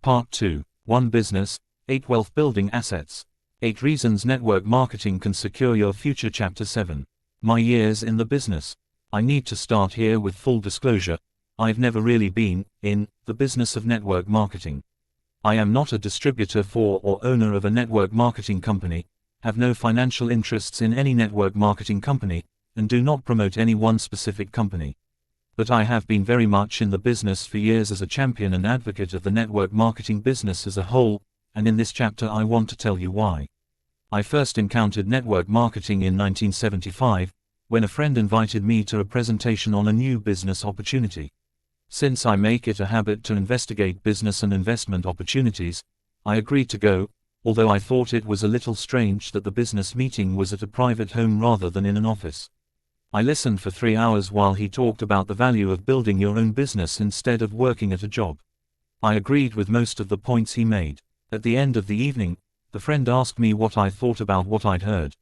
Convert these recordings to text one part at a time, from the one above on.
Part 2. 1 Business, 8 Wealth Building Assets. 8 Reasons Network Marketing Can Secure Your Future. Chapter 7. My years in the business. I need to start here with full disclosure. I've never really been in the business of network marketing. I am not a distributor for or owner of a network marketing company, have no financial interests in any network marketing company, and do not promote any one specific company. But I have been very much in the business for years as a champion and advocate of the network marketing business as a whole, and in this chapter I want to tell you why. I first encountered network marketing in 1975, when a friend invited me to a presentation on a new business opportunity. Since I make it a habit to investigate business and investment opportunities, I agreed to go, although I thought it was a little strange that the business meeting was at a private home rather than in an office. I listened for 3 hours while he talked about the value of building your own business instead of working at a job. I agreed with most of the points he made. At the end of the evening, the friend asked me what I thought about what I'd heard.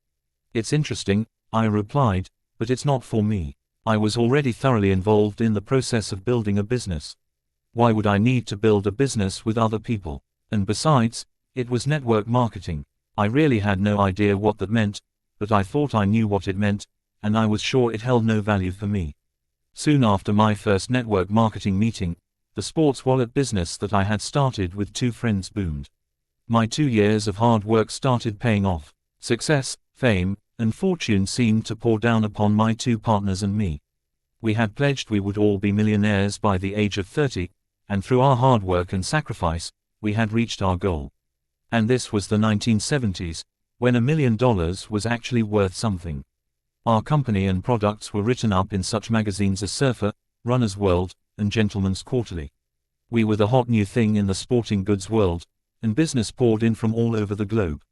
"It's interesting," I replied, "but it's not for me. I was already thoroughly involved in the process of building a business. Why would I need to build a business with other people? And besides, it was network marketing. I really had no idea what that meant, but I thought I knew what it meant, and I was sure it held no value for me." Soon after my first network marketing meeting, the sports wallet business that I had started with 2 friends boomed. My 2 years of hard work started paying off. Success, fame, and fortune seemed to pour down upon my 2 partners and me. We had pledged we would all be millionaires by the age of 30, and through our hard work and sacrifice, we had reached our goal. And this was the 1970s, when $1 million was actually worth something. Our company and products were written up in such magazines as Surfer, Runner's World, and Gentleman's Quarterly. We were the hot new thing in the sporting goods world, and business poured in from all over the globe.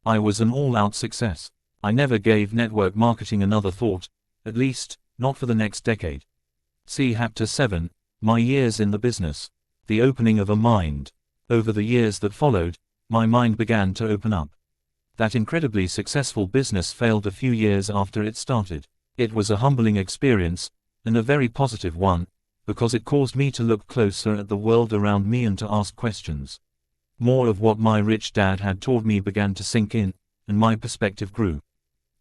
I was an all-out success. I never gave network marketing another thought, at least, not for the next decade. See Chapter 7, My Years in the Business. The Opening of a Mind. Over the years that followed, my mind began to open up. That incredibly successful business failed a few years after it started. It was a humbling experience, and a very positive one, because it caused me to look closer at the world around me and to ask questions. More of what my rich dad had taught me began to sink in, and my perspective grew.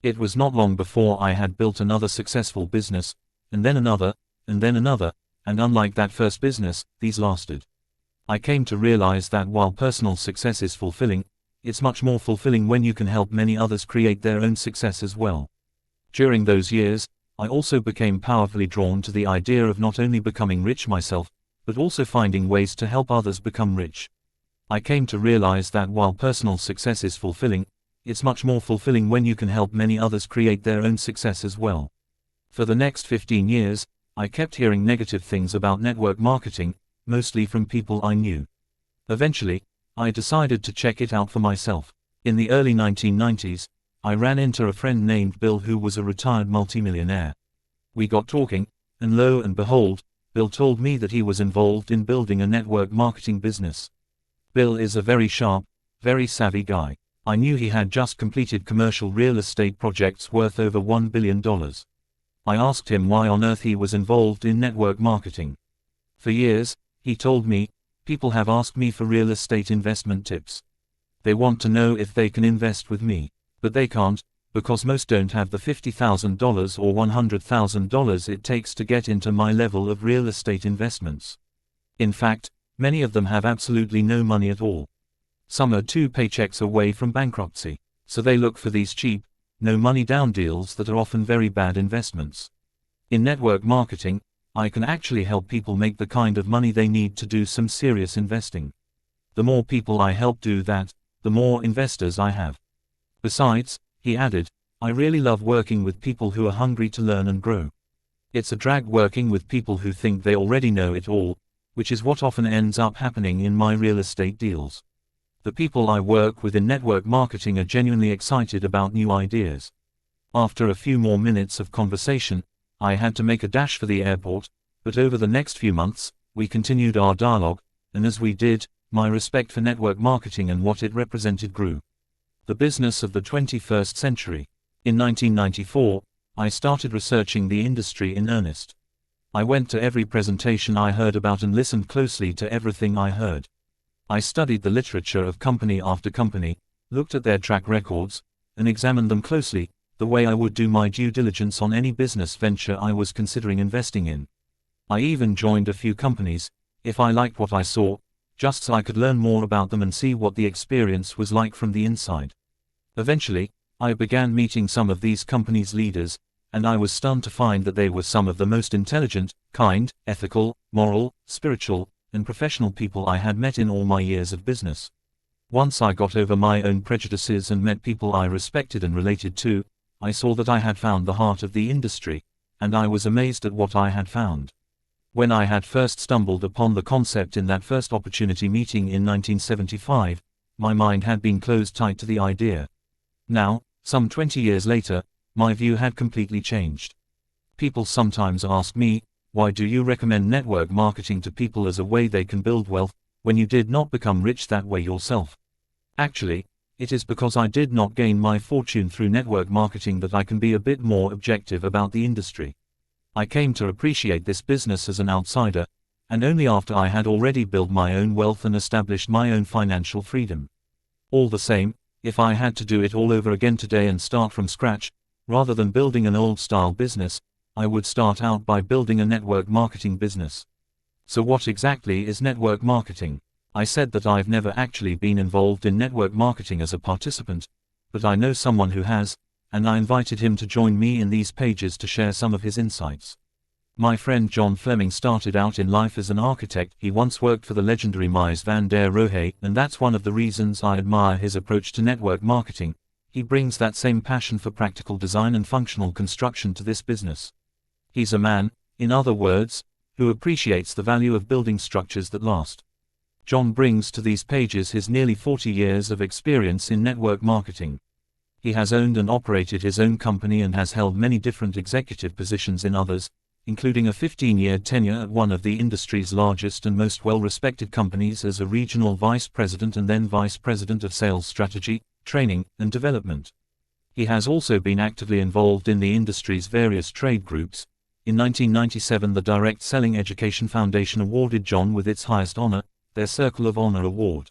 It was not long before I had built another successful business, and then another, and unlike that first business, these lasted. I came to realize that while personal success is fulfilling, it's much more fulfilling when you can help many others create their own success as well. During those years, I also became powerfully drawn to the idea of not only becoming rich myself, but also finding ways to help others become rich. I came to realize that while personal success is fulfilling, it's much more fulfilling when you can help many others create their own success as well. For the next 15 years, I kept hearing negative things about network marketing, mostly from people I knew. Eventually, I decided to check it out for myself. In the early 1990s, I ran into a friend named Bill who was a retired multimillionaire. We got talking, and lo and behold, Bill told me that he was involved in building a network marketing business. Bill is a very sharp, very savvy guy. I knew he had just completed commercial real estate projects worth over $1 billion. I asked him why on earth he was involved in network marketing. For years, he told me, people have asked me for real estate investment tips. They want to know if they can invest with me, but they can't, because most don't have the $50,000 or $100,000 it takes to get into my level of real estate investments. In fact, many of them have absolutely no money at all. Some are 2 paychecks away from bankruptcy, so they look for these cheap, no money down deals that are often very bad investments. In network marketing, I can actually help people make the kind of money they need to do some serious investing. The more people I help do that, the more investors I have. Besides, he added, I really love working with people who are hungry to learn and grow. It's a drag working with people who think they already know it all, which is what often ends up happening in my real estate deals. The people I work with in network marketing are genuinely excited about new ideas. After a few more minutes of conversation, I had to make a dash for the airport, but over the next few months, we continued our dialogue, and as we did, my respect for network marketing and what it represented grew. The business of the 21st century. In 1994, I started researching the industry in earnest. I went to every presentation I heard about and listened closely to everything I heard. I studied the literature of company after company, looked at their track records, and examined them closely, the way I would do my due diligence on any business venture I was considering investing in. I even joined a few companies, if I liked what I saw, just so I could learn more about them and see what the experience was like from the inside. Eventually, I began meeting some of these companies' leaders, and I was stunned to find that they were some of the most intelligent, kind, ethical, moral, spiritual, and professional people I had met in all my years of business. Once I got over my own prejudices and met people I respected and related to, I saw that I had found the heart of the industry, and I was amazed at what I had found. When I had first stumbled upon the concept in that first opportunity meeting in 1975, my mind had been closed tight to the idea. Now, some 20 years later, my view had completely changed. People sometimes ask me, why do you recommend network marketing to people as a way they can build wealth, when you did not become rich that way yourself? Actually, it is because I did not gain my fortune through network marketing that I can be a bit more objective about the industry. I came to appreciate this business as an outsider, and only after I had already built my own wealth and established my own financial freedom. All the same, if I had to do it all over again today and start from scratch, rather than building an old-style business, I would start out by building a network marketing business. So what exactly is network marketing? I said that I've never actually been involved in network marketing as a participant, but I know someone who has, and I invited him to join me in these pages to share some of his insights. My friend John Fleming started out in life as an architect. He once worked for the legendary Mies van der Rohe, and that's one of the reasons I admire his approach to network marketing. He brings that same passion for practical design and functional construction to this business. He's a man, in other words, who appreciates the value of building structures that last. John brings to these pages his nearly 40 years of experience in network marketing. He has owned and operated his own company and has held many different executive positions in others, including a 15-year tenure at one of the industry's largest and most well-respected companies as a regional vice president and then vice president of sales strategy, training, and development. He has also been actively involved in the industry's various trade groups. In 1997, the Direct Selling Education Foundation awarded John with its highest honor, their Circle of Honor Award.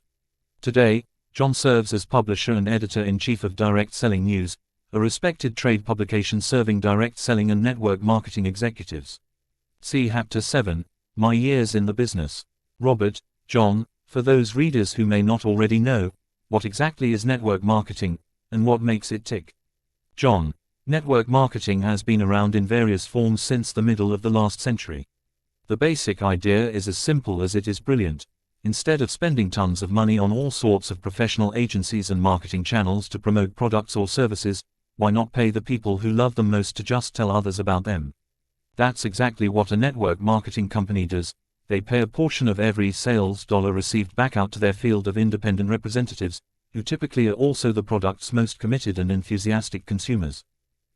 Today, John serves as publisher and editor-in-chief of Direct Selling News, a respected trade publication serving direct selling and network marketing executives. See Chapter 7, My Years in the Business. Robert, John, for those readers who may not already know, what exactly is network marketing, and what makes it tick? John, network marketing has been around in various forms since the middle of the last century. The basic idea is as simple as it is brilliant. Instead of spending tons of money on all sorts of professional agencies and marketing channels to promote products or services, why not pay the people who love them most to just tell others about them? That's exactly what a network marketing company does. They pay a portion of every sales dollar received back out to their field of independent representatives, who typically are also the product's most committed and enthusiastic consumers.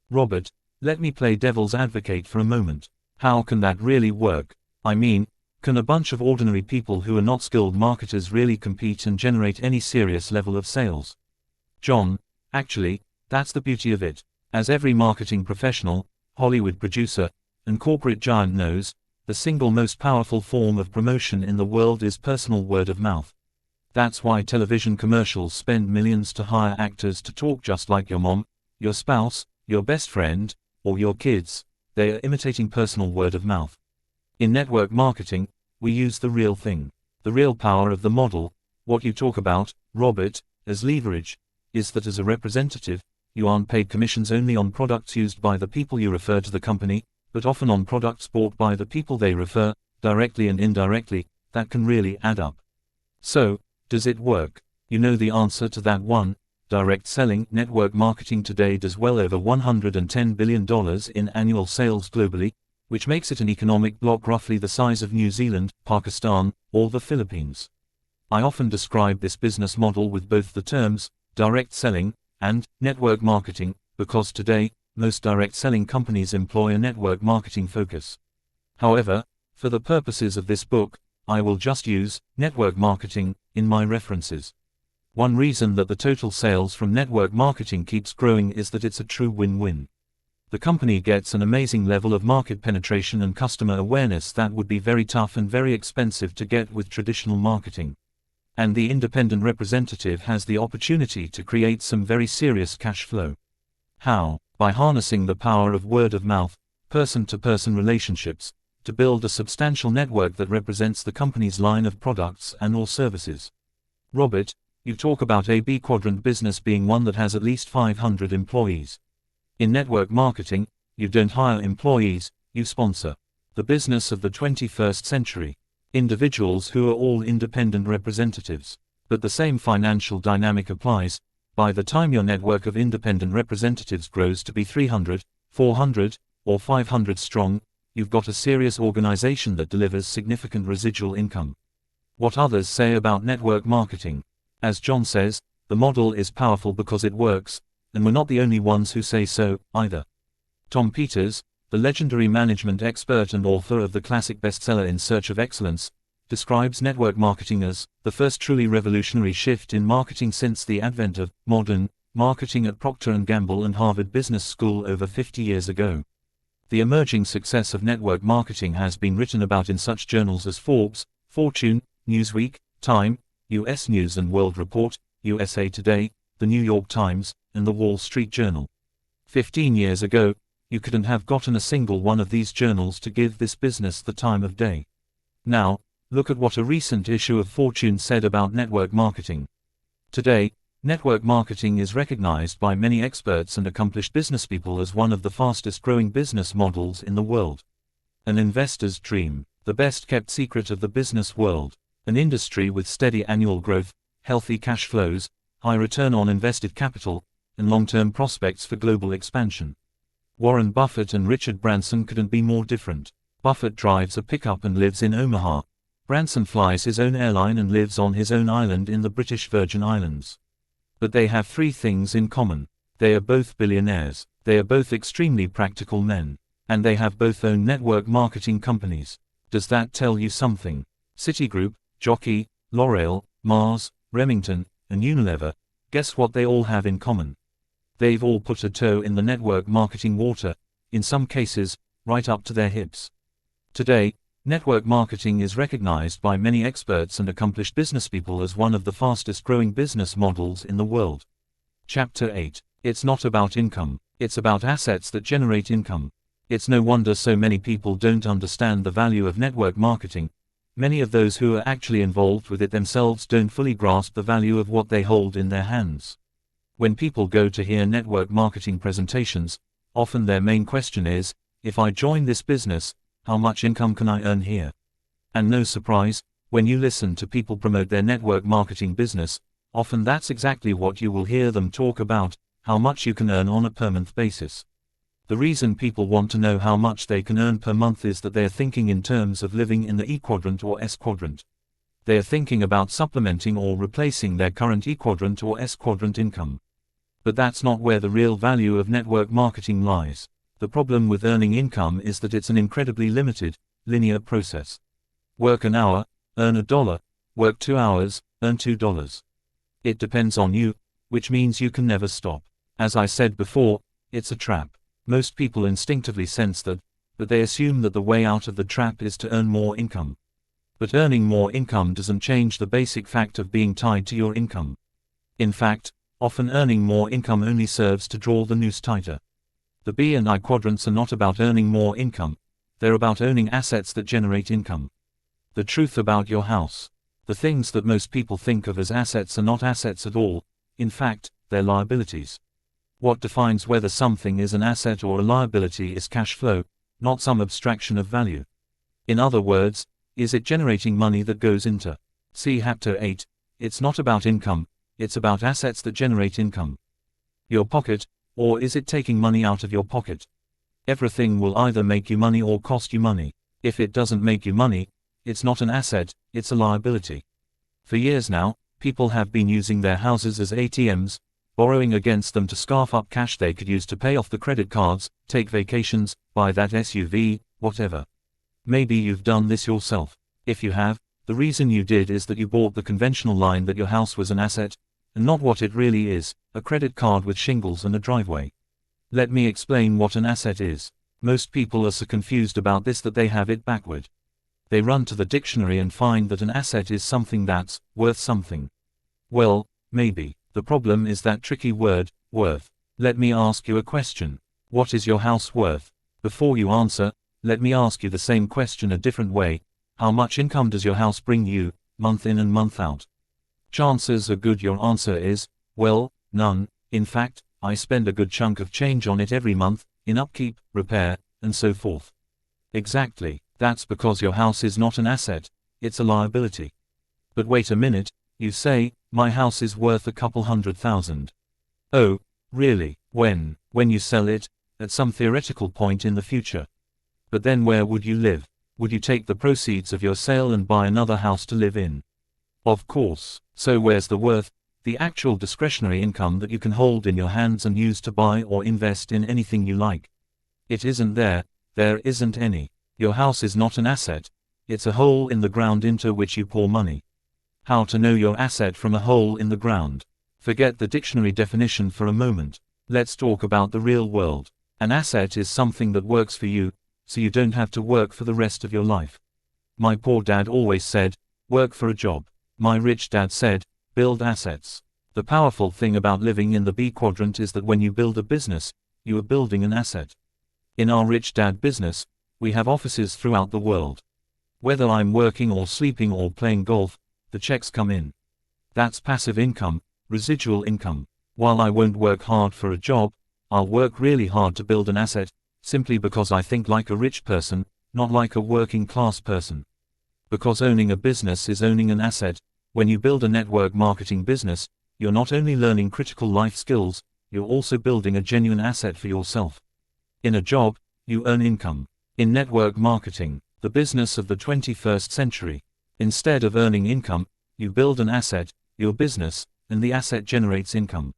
Robert, let me play devil's advocate for a moment. How can that really work? I mean, can a bunch of ordinary people who are not skilled marketers really compete and generate any serious level of sales? John, actually, that's the beauty of it. As every marketing professional, Hollywood producer, and corporate giant knows, the single most powerful form of promotion in the world is personal word of mouth. That's why television commercials spend millions to hire actors to talk just like your mom, your spouse, your best friend, or your kids. They are imitating personal word of mouth. In network marketing, we use the real thing. The real power of the model, what you talk about, Robert, as leverage, is that as a representative, you aren't paid commissions only on products used by the people you refer to the company, but often on products bought by the people they refer, directly and indirectly. That can really add up. So, does it work? You know the answer to that one. Direct selling. Network marketing today does well over $110 billion in annual sales globally, which makes it an economic bloc roughly the size of New Zealand, Pakistan, or the Philippines. I often describe this business model with both the terms, direct selling, and network marketing, because today, most direct selling companies employ a network marketing focus. However, for the purposes of this book, I will just use network marketing in my references. One reason that the total sales from network marketing keeps growing is that it's a true win-win. The company gets an amazing level of market penetration and customer awareness that would be very tough and very expensive to get with traditional marketing. And the independent representative has the opportunity to create some very serious cash flow. How? By harnessing the power of word of mouth, person-to-person relationships, to build a substantial network that represents the company's line of products and/or services. Robert, you talk about a B quadrant business being one that has at least 500 employees. In network marketing, you don't hire employees, you sponsor the business of the 21st century. Individuals who are all independent representatives. But the same financial dynamic applies. By the time your network of independent representatives grows to be 300, 400, or 500 strong, you've got a serious organization that delivers significant residual income. What others say about network marketing. As John says, the model is powerful because it works, and we're not the only ones who say so, either. Tom Peters, the legendary management expert and author of the classic bestseller In Search of Excellence, describes network marketing as the first truly revolutionary shift in marketing since the advent of modern marketing at Procter & Gamble and Harvard Business School over 50 years ago. The emerging success of network marketing has been written about in such journals as Forbes, Fortune, Newsweek, Time, US News and World Report, USA Today, The New York Times, and The Wall Street Journal. 15 years ago, you couldn't have gotten a single one of these journals to give this business the time of day. Now, look at what a recent issue of Fortune said about network marketing. Today, network marketing is recognized by many experts and accomplished businesspeople as one of the fastest growing business models in the world. An investor's dream, the best kept secret of the business world, an industry with steady annual growth, healthy cash flows, high return on invested capital, and long-term prospects for global expansion. Warren Buffett and Richard Branson couldn't be more different. Buffett drives a pickup and lives in Omaha. Branson flies his own airline and lives on his own island in the British Virgin Islands. But they have three things in common. They are both billionaires, they are both extremely practical men, and they have both owned network marketing companies. Does that tell you something? Citigroup, Jockey, L'Oreal, Mars, Remington, and Unilever, guess what they all have in common? They've all put a toe in the network marketing water, in some cases, right up to their hips. Today, network marketing is recognized by many experts and accomplished businesspeople as one of the fastest growing business models in the world. Chapter 8. It's not about income, it's about assets that generate income. It's no wonder so many people don't understand the value of network marketing. Many of those who are actually involved with it themselves don't fully grasp the value of what they hold in their hands. When people go to hear network marketing presentations, often their main question is, if I join this business, how much income can I earn here? And no surprise, when you listen to people promote their network marketing business, often that's exactly what you will hear them talk about, how much you can earn on a per month basis. The reason people want to know how much they can earn per month is that they are thinking in terms of living in the E quadrant or S quadrant. They are thinking about supplementing or replacing their current E quadrant or S quadrant income. But that's not where the real value of network marketing lies. The problem with earning income is that it's an incredibly limited, linear process. Work an hour, earn $1. Work 2 hours, earn $2. It depends on you, which means you can never stop. As I said before, it's a trap. Most people instinctively sense that, but they assume that the way out of the trap is to earn more income. But earning more income doesn't change the basic fact of being tied to your income. In fact, often earning more income only serves to draw the noose tighter. The B and I quadrants are not about earning more income, they're about owning assets that generate income. The truth about your house. The things that most people think of as assets are not assets at all, in fact, they're liabilities. What defines whether something is an asset or a liability is cash flow, not some abstraction of value. In other words, is it generating money that goes into? See Chapter 8, it's not about income, it's about assets that generate income. Your pocket, or is it taking money out of your pocket? Everything will either make you money or cost you money. If it doesn't make you money, it's not an asset, it's a liability. For years now, people have been using their houses as ATMs, borrowing against them to scarf up cash they could use to pay off the credit cards, take vacations, buy that SUV, whatever. Maybe you've done this yourself. If you have, the reason you did is that you bought the conventional line that your house was an asset, and not what it really is, a credit card with shingles and a driveway. Let me explain what an asset is. Most people are so confused about this that they have it backward. They run to the dictionary and find that an asset is something that's worth something. Well, maybe. The problem is that tricky word, worth. Let me ask you a question. What is your house worth? Before you answer, let me ask you the same question a different way. How much income does your house bring you, month in and month out? Chances are good your answer is, well, none. In fact, I spend a good chunk of change on it every month, in upkeep, repair, and so forth. Exactly. That's because your house is not an asset, it's a liability. But wait a minute, you say, my house is worth a couple $100,000. Oh, really? When? When you sell it, at some theoretical point in the future. But then where would you live? Would you take the proceeds of your sale and buy another house to live in? Of course. So where's the worth, the actual discretionary income that you can hold in your hands and use to buy or invest in anything you like? It isn't there, there isn't any. Your house is not an asset, it's a hole in the ground into which you pour money. How to know your asset from a hole in the ground? Forget the dictionary definition for a moment. Let's talk about the real world. An asset is something that works for you, so you don't have to work for the rest of your life. My poor dad always said, work for a job. My rich dad said, build assets. The powerful thing about living in the B quadrant is that when you build a business, you are building an asset. In our rich dad business, we have offices throughout the world. Whether I'm working or sleeping or playing golf, the checks come in. That's passive income, residual income. While I won't work hard for a job, I'll work really hard to build an asset, simply because I think like a rich person, not like a working class person. Because owning a business is owning an asset. When you build a network marketing business, you're not only learning critical life skills, you're also building a genuine asset for yourself. In a job, you earn income. In network marketing, the business of the 21st century, instead of earning income, you build an asset, your business, and the asset generates income.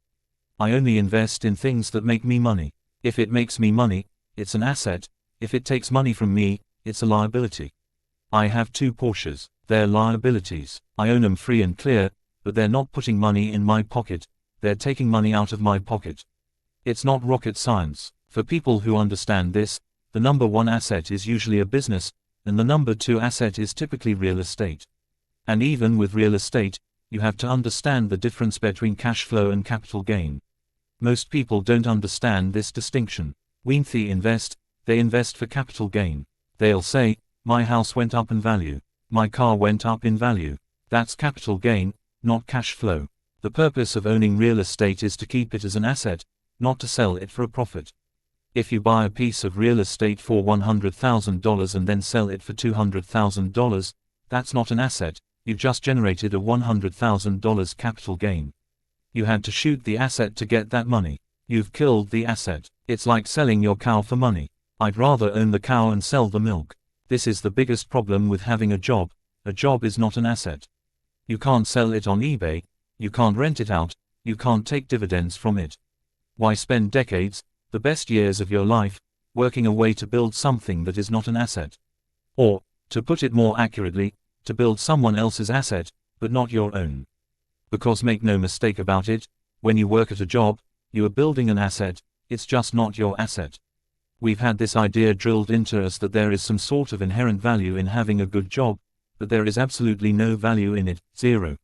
I only invest in things that make me money. If it makes me money, it's an asset. If it takes money from me, it's a liability. I have 2 Porsches. They're liabilities. I own them free and clear, but they're not putting money in my pocket, they're taking money out of my pocket. It's not rocket science. For people who understand this, the number 1 asset is usually a business, and the number 2 asset is typically real estate. And even with real estate, you have to understand the difference between cash flow and capital gain. Most people don't understand this distinction. When they invest for capital gain. They'll say, my house went up in value. My car went up in value. That's capital gain, not cash flow. The purpose of owning real estate is to keep it as an asset, not to sell it for a profit. If you buy a piece of real estate for $100,000 and then sell it for $200,000, that's not an asset, you just generated a $100,000 capital gain. You had to shoot the asset to get that money. You've killed the asset. It's like selling your cow for money. I'd rather own the cow and sell the milk. This is the biggest problem with having a job. A job is not an asset. You can't sell it on eBay, you can't rent it out, you can't take dividends from it. Why spend decades, the best years of your life, working away to build something that is not an asset? Or, to put it more accurately, to build someone else's asset, but not your own. Because make no mistake about it, when you work at a job, you are building an asset, it's just not your asset. We've had this idea drilled into us that there is some sort of inherent value in having a good job, but there is absolutely no value in it, zero.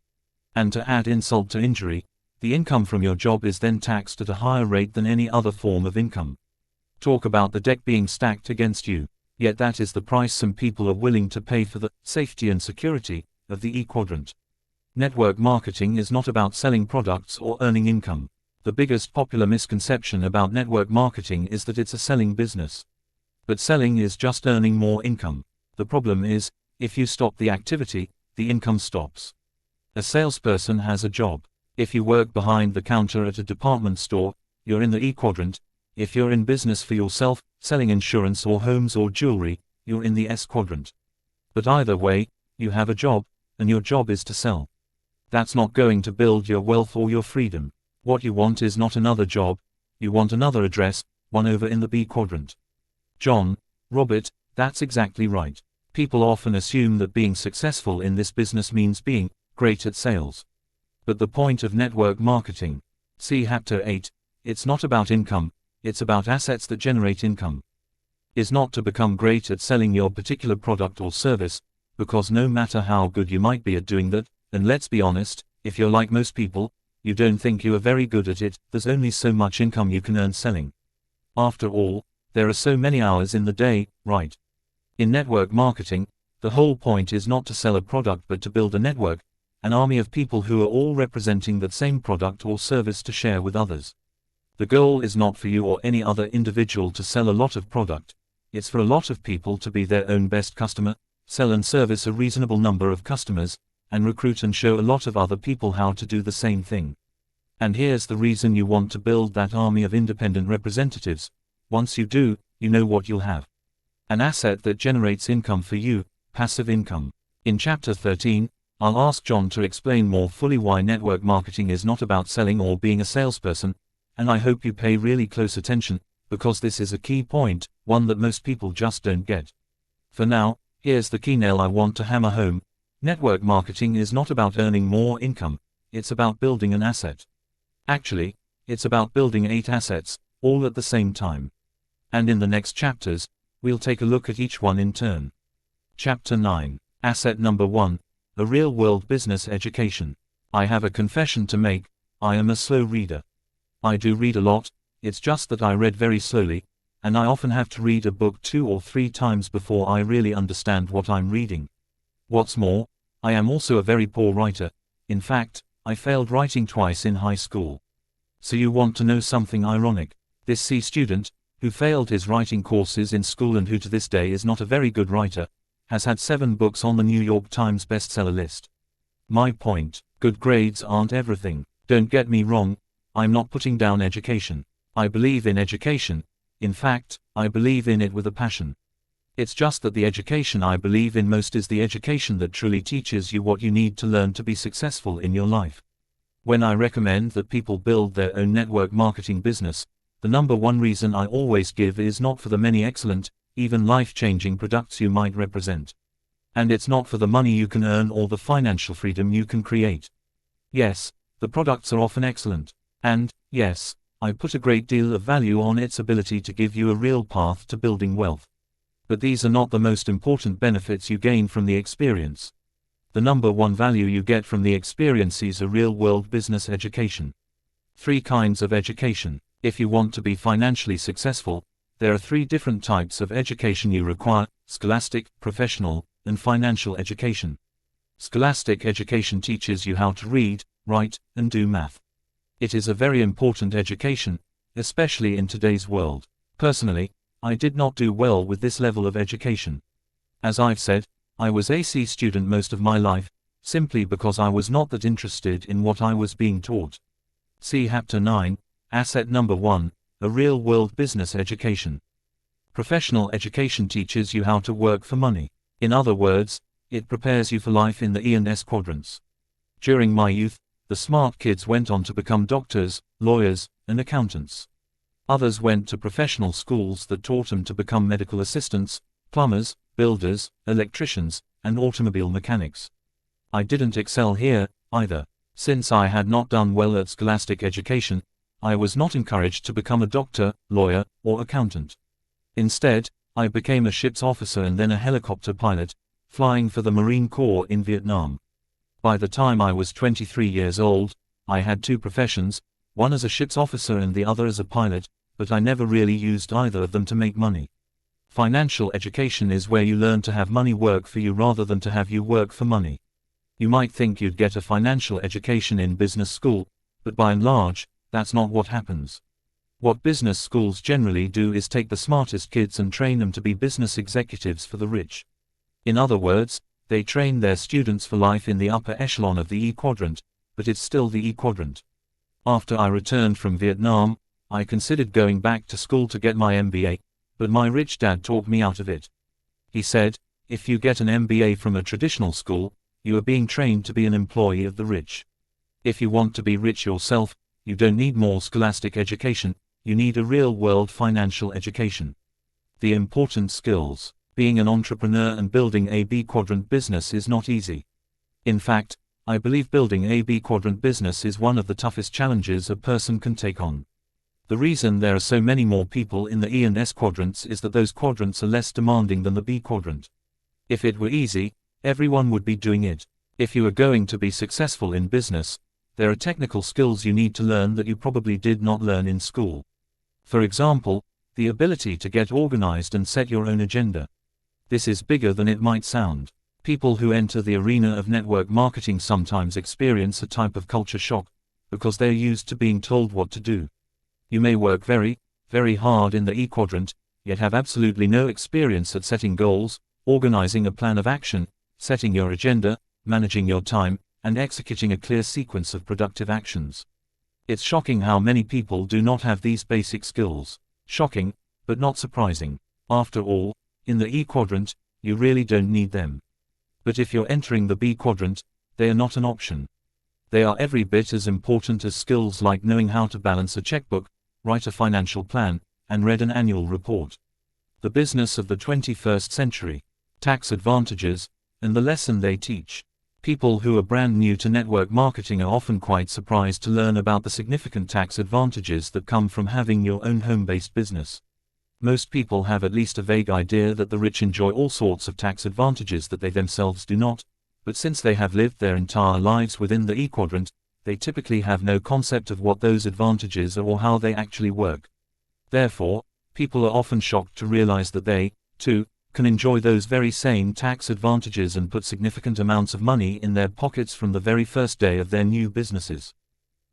And to add insult to injury, the income from your job is then taxed at a higher rate than any other form of income. Talk about the deck being stacked against you, yet that is the price some people are willing to pay for the safety and security of the E quadrant. Network marketing is not about selling products or earning income. The biggest popular misconception about network marketing is that it's a selling business. But selling is just earning more income. The problem is, if you stop the activity, the income stops. A salesperson has a job. If you work behind the counter at a department store, you're in the E quadrant. If you're in business for yourself, selling insurance or homes or jewelry, you're in the S quadrant. But either way, you have a job, and your job is to sell. That's not going to build your wealth or your freedom. What you want is not another job, you want another address, one over in the B quadrant. John, Robert, that's exactly right. People often assume that being successful in this business means being great at sales. But the point of network marketing, see Chapter 8, it's not about income, it's about assets that generate income. Is not to become great at selling your particular product or service, because no matter how good you might be at doing that, and let's be honest, if you're like most people, you don't think you are very good at it, there's only so much income you can earn selling. After all, there are so many hours in the day, right? In network marketing, the whole point is not to sell a product but to build a network, an army of people who are all representing that same product or service to share with others. The goal is not for you or any other individual to sell a lot of product, it's for a lot of people to be their own best customer, sell and service a reasonable number of customers, and recruit and show a lot of other people how to do the same thing. And here's the reason you want to build that army of independent representatives. Once you do, you know what you'll have. An asset that generates income for you, passive income. In Chapter 13, I'll ask John to explain more fully why network marketing is not about selling or being a salesperson, and I hope you pay really close attention, because this is a key point, one that most people just don't get. For now, here's the key nail I want to hammer home. Network marketing is not about earning more income, it's about building an asset. Actually, it's about building 8 assets, all at the same time. And in the next chapters, we'll take a look at each one in turn. Chapter 9. Asset number 1. A real-world business education. I have a confession to make, I am a slow reader. I do read a lot, it's just that I read very slowly, and I often have to read a book 2 or 3 times before I really understand what I'm reading. What's more, I am also a very poor writer. In fact, I failed writing twice in high school. So you want to know something ironic? This C student, who failed his writing courses in school and who to this day is not a very good writer, has had 7 books on the New York Times bestseller list. My point, good grades aren't everything. Don't get me wrong, I'm not putting down education. I believe in education. In fact, I believe in it with a passion. It's just that the education I believe in most is the education that truly teaches you what you need to learn to be successful in your life. When I recommend that people build their own network marketing business, the number one reason I always give is not for the many excellent, even life-changing products you might represent. And it's not for the money you can earn or the financial freedom you can create. Yes, the products are often excellent. And, yes, I put a great deal of value on its ability to give you a real path to building wealth. But these are not the most important benefits you gain from the experience. The number one value you get from the experience is a real-world business education. 3 kinds of education. If you want to be financially successful, there are 3 different types of education you require: scholastic, professional, and financial education. Scholastic education teaches you how to read, write, and do math. It is a very important education, especially in today's world. Personally, I did not do well with this level of education. As I've said, I was a C student most of my life, simply because I was not that interested in what I was being taught. See Chapter 9, Asset number 1, a real-world business education. Professional education teaches you how to work for money. In other words, it prepares you for life in the E&S quadrants. During my youth, the smart kids went on to become doctors, lawyers, and accountants. Others went to professional schools that taught them to become medical assistants, plumbers, builders, electricians, and automobile mechanics. I didn't excel here, either. Since I had not done well at scholastic education, I was not encouraged to become a doctor, lawyer, or accountant. Instead, I became a ship's officer and then a helicopter pilot, flying for the Marine Corps in Vietnam. By the time I was 23 years old, I had 2 professions, one as a ship's officer and the other as a pilot, but I never really used either of them to make money. Financial education is where you learn to have money work for you rather than to have you work for money. You might think you'd get a financial education in business school, but by and large, that's not what happens. What business schools generally do is take the smartest kids and train them to be business executives for the rich. In other words, they train their students for life in the upper echelon of the E quadrant, but it's still the E quadrant. After I returned from Vietnam, I considered going back to school to get my MBA, but my rich dad talked me out of it. He said, if you get an MBA from a traditional school, you are being trained to be an employee of the rich. If you want to be rich yourself, you don't need more scholastic education, you need a real-world financial education. The important skills. Being an entrepreneur and building a B quadrant business is not easy. In fact, I believe building a B quadrant business is one of the toughest challenges a person can take on. The reason there are so many more people in the E and S quadrants is that those quadrants are less demanding than the B quadrant. If it were easy, Everyone would be doing it. If you are going to be successful in business, there are technical skills you need to learn that you probably did not learn in school. For example, the ability to get organized and set your own agenda. This is bigger than it might sound. People who enter the arena of network marketing sometimes experience a type of culture shock, because they're used to being told what to do. You may work very, very hard in the E quadrant, yet have absolutely no experience at setting goals, organizing a plan of action, setting your agenda, managing your time, and executing a clear sequence of productive actions. It's shocking how many people do not have these basic skills. Shocking, but not surprising. After all, in the E quadrant, you really don't need them. But if you're entering the B quadrant, they are not an option. They are every bit as important as skills like knowing how to balance a checkbook, write a financial plan, and read an annual report. The business of the 21st century. Tax advantages, and the lesson they teach. People who are brand new to network marketing are often quite surprised to learn about the significant tax advantages that come from having your own home-based business. Most people have at least a vague idea that the rich enjoy all sorts of tax advantages that they themselves do not, but since they have lived their entire lives within the E quadrant, they typically have no concept of what those advantages are or how they actually work. Therefore, people are often shocked to realize that they, too, can enjoy those very same tax advantages and put significant amounts of money in their pockets from the very first day of their new businesses.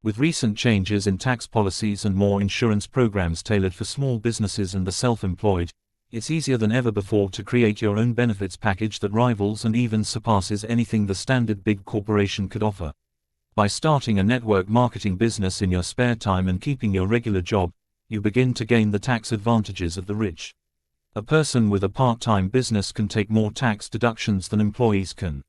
With recent changes in tax policies and more insurance programs tailored for small businesses and the self-employed, it's easier than ever before to create your own benefits package that rivals and even surpasses anything the standard big corporation could offer. By starting a network marketing business in your spare time and keeping your regular job, you begin to gain the tax advantages of the rich. A person with a part-time business can take more tax deductions than employees can.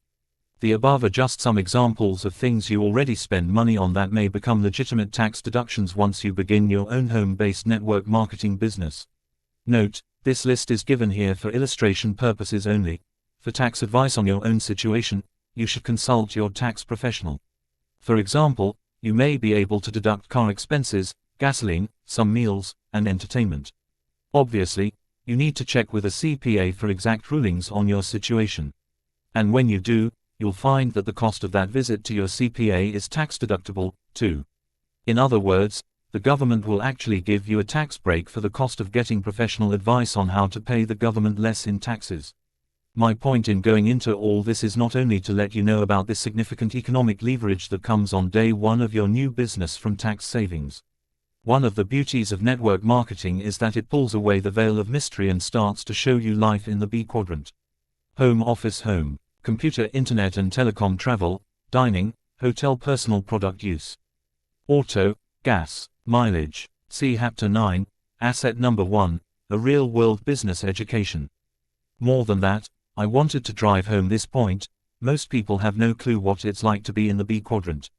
The above are just some examples of things you already spend money on that may become legitimate tax deductions once you begin your own home-based network marketing business. Note, this list is given here for illustration purposes only. For tax advice on your own situation, you should consult your tax professional. For example, you may be able to deduct car expenses, gasoline, some meals, and entertainment. Obviously, you need to check with a CPA for exact rulings on your situation. And when you do, you'll find that the cost of that visit to your CPA is tax deductible, too. In other words, the government will actually give you a tax break for the cost of getting professional advice on how to pay the government less in taxes. My point in going into all this is not only to let you know about this significant economic leverage that comes on day one of your new business from tax savings. One of the beauties of network marketing is that it pulls away the veil of mystery and starts to show you life in the B quadrant. Home office, home, computer, internet and telecom, travel, dining, hotel, personal product use. Auto, gas, mileage. See Chapter 9, Asset Number 1, a real-world business education. More than that, I wanted to drive home this point: most people have no clue what it's like to be in the B quadrant.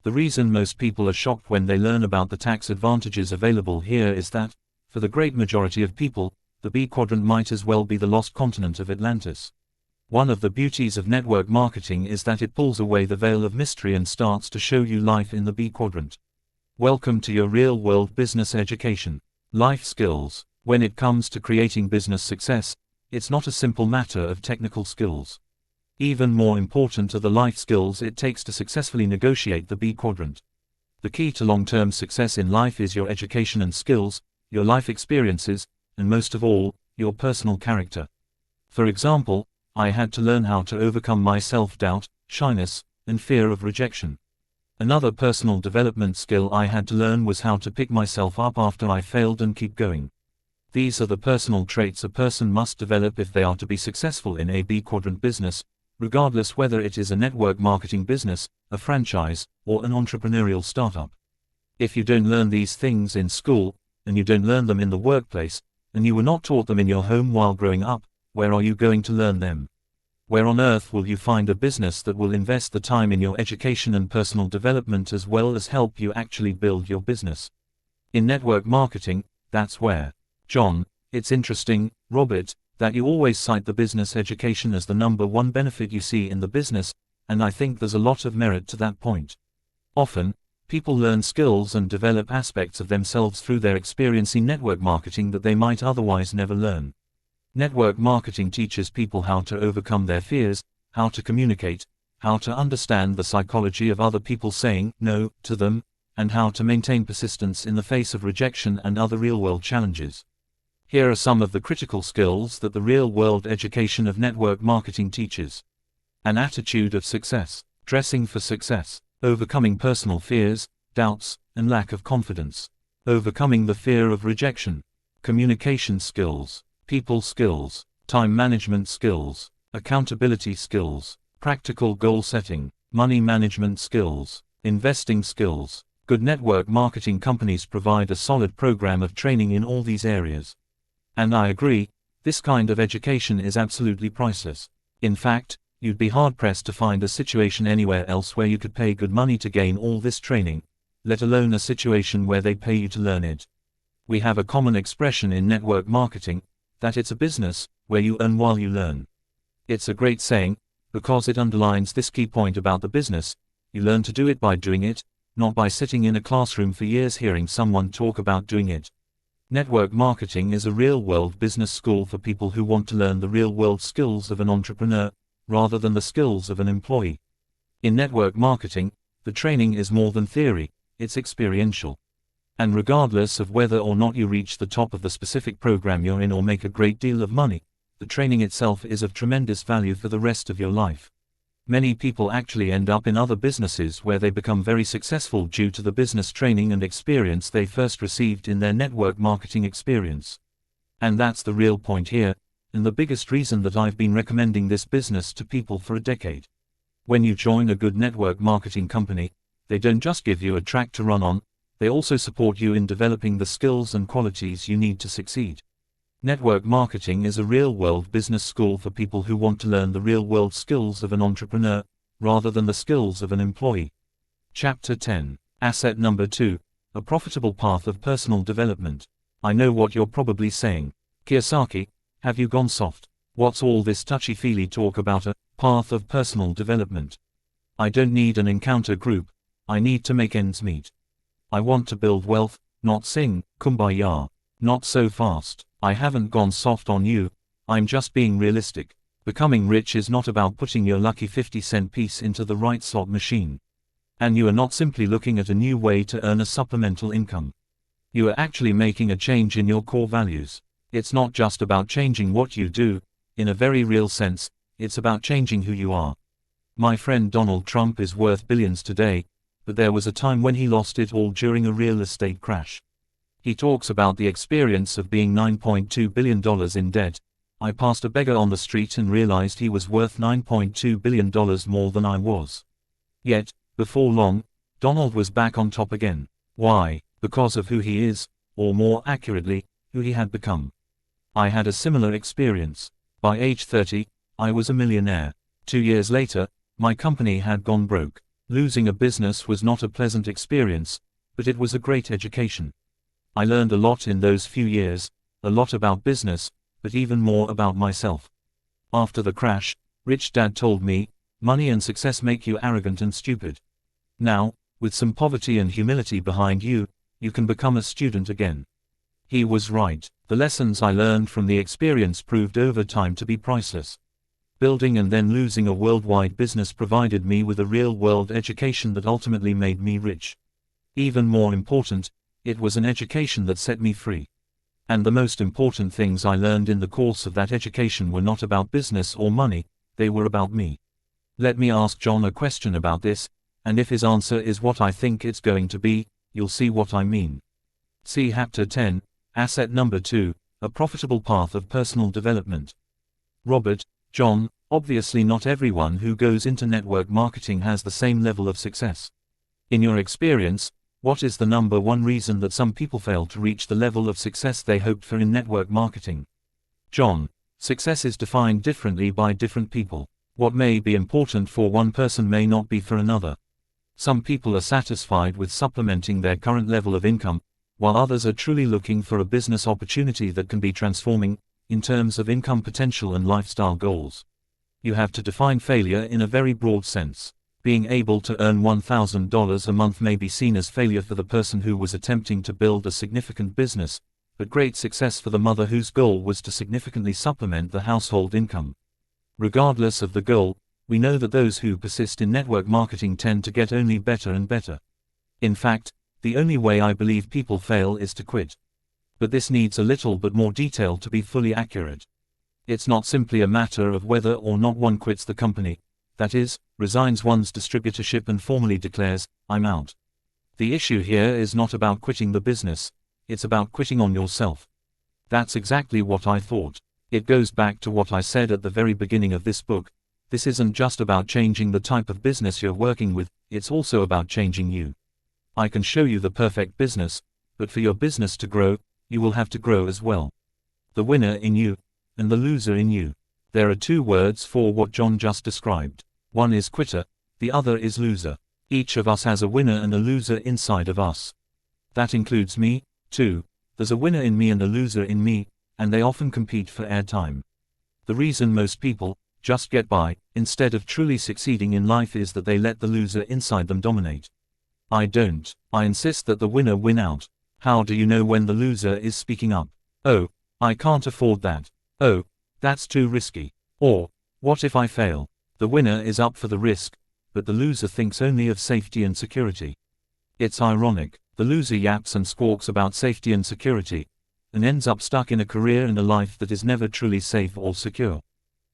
The reason most people are shocked when they learn about the tax advantages available here is that, for the great majority of people, the B quadrant might as well be the lost continent of Atlantis. One of the beauties of network marketing is that it pulls away the veil of mystery and starts to show you life in the B quadrant. Welcome to your real-world business education. Life skills. When it comes to creating business success, it's not a simple matter of technical skills. Even more important are the life skills it takes to successfully negotiate the B quadrant. The key to long-term success in life is your education and skills, your life experiences, and most of all, your personal character. For example, I had to learn how to overcome my self-doubt, shyness, and fear of rejection. Another personal development skill I had to learn was how to pick myself up after I failed and keep going. These are the personal traits a person must develop if they are to be successful in a B quadrant business, regardless whether it is a network marketing business, a franchise, or an entrepreneurial startup. If you don't learn these things in school, and you don't learn them in the workplace, and you were not taught them in your home while growing up, where are you going to learn them? Where on earth will you find a business that will invest the time in your education and personal development as well as help you actually build your business? In network marketing, that's where. John, it's interesting, Robert, that you always cite the business education as the number one benefit you see in the business, and I think there's a lot of merit to that point. Often, people learn skills and develop aspects of themselves through their experience in network marketing that they might otherwise never learn. Network marketing teaches people how to overcome their fears, how to communicate, how to understand the psychology of other people saying no to them, and how to maintain persistence in the face of rejection and other real-world challenges. Here are some of the critical skills that the real-world education of network marketing teaches. An attitude of success, dressing for success, overcoming personal fears, doubts, and lack of confidence, overcoming the fear of rejection, communication skills, people skills, time management skills, accountability skills, practical goal setting, money management skills, investing skills. Good network marketing companies provide a solid program of training in all these areas. And I agree, this kind of education is absolutely priceless. In fact, you'd be hard-pressed to find a situation anywhere else where you could pay good money to gain all this training, let alone a situation where they pay you to learn it. We have a common expression in network marketing, that it's a business, where you earn while you learn. It's a great saying, because it underlines this key point about the business: you learn to do it by doing it, not by sitting in a classroom for years hearing someone talk about doing it. Network marketing is a real-world business school for people who want to learn the real-world skills of an entrepreneur, rather than the skills of an employee. In network marketing, the training is more than theory, it's experiential. And regardless of whether or not you reach the top of the specific program you're in or make a great deal of money, the training itself is of tremendous value for the rest of your life. Many people actually end up in other businesses where they become very successful due to the business training and experience they first received in their network marketing experience. And that's the real point here, and the biggest reason that I've been recommending this business to people for a decade. When you join a good network marketing company, they don't just give you a track to run on, they also support you in developing the skills and qualities you need to succeed. Network marketing is a real-world business school for people who want to learn the real-world skills of an entrepreneur, rather than the skills of an employee. Chapter 10. Asset number 2. A profitable path of personal development. I know what you're probably saying. Kiyosaki, have you gone soft? What's all this touchy-feely talk about a path of personal development? I don't need an encounter group, I need to make ends meet. I want to build wealth, not sing kumbaya. Not so fast. I haven't gone soft on you, I'm just being realistic. Becoming rich is not about putting your lucky 50-cent piece into the right slot machine. And you are not simply looking at a new way to earn a supplemental income. You are actually making a change in your core values. It's not just about changing what you do, in a very real sense, it's about changing who you are. My friend Donald Trump is worth billions today, but there was a time when he lost it all during a real estate crash. He talks about the experience of being $9.2 billion in debt. I passed a beggar on the street and realized he was worth $9.2 billion more than I was. Yet, before long, Donald was back on top again. Why? Because of who he is, or more accurately, who he had become. I had a similar experience. By age 30, I was a millionaire. 2 years later, my company had gone broke. Losing a business was not a pleasant experience, but it was a great education. I learned a lot in those few years, a lot about business, but even more about myself. After the crash, Rich Dad told me, money and success make you arrogant and stupid. Now, with some poverty and humility behind you, you can become a student again. He was right. The lessons I learned from the experience proved over time to be priceless. Building and then losing a worldwide business provided me with a real-world education that ultimately made me rich. Even more important, it was an education that set me free. And the most important things I learned in the course of that education were not about business or money, they were about me. Let me ask John a question about this, and if his answer is what I think it's going to be, you'll see what I mean. See Chapter 10, Asset Number 2, A Profitable Path of Personal Development. Robert, John, obviously not everyone who goes into network marketing has the same level of success. In your experience, what is the number one reason that some people fail to reach the level of success they hoped for in network marketing? John, success is defined differently by different people. What may be important for one person may not be for another. Some people are satisfied with supplementing their current level of income, while others are truly looking for a business opportunity that can be transforming, in terms of income potential and lifestyle goals. You have to define failure in a very broad sense. Being able to earn $1,000 a month may be seen as failure for the person who was attempting to build a significant business, but great success for the mother whose goal was to significantly supplement the household income. Regardless of the goal, We know that those who persist in network marketing tend to get only better and better. In fact, the only way I believe people fail is to quit. But this needs a little bit more detail to be fully accurate. It's not simply a matter of whether or not one quits the company, that is, resigns one's distributorship and formally declares, "I'm out." The issue here is not about quitting the business, it's about quitting on yourself. That's exactly what I thought. It goes back to what I said at the very beginning of this book. This isn't just about changing the type of business you're working with, it's also about changing you. I can show you the perfect business, but for your business to grow, you will have to grow as well. The winner in you, and the loser in you. There are two words for what John just described. One is quitter, the other is loser. Each of us has a winner and a loser inside of us. That includes me, too. There's a winner in me and a loser in me, and they often compete for airtime. The reason most people just get by, instead of truly succeeding in life, is that they let the loser inside them dominate. I don't. I insist that the winner win out. How do you know when the loser is speaking up? "Oh, I can't afford that. Oh, that's too risky." Or, "What if I fail?" The winner is up for the risk, but the loser thinks only of safety and security. It's ironic. The loser yaps and squawks about safety and security, and ends up stuck in a career and a life that is never truly safe or secure.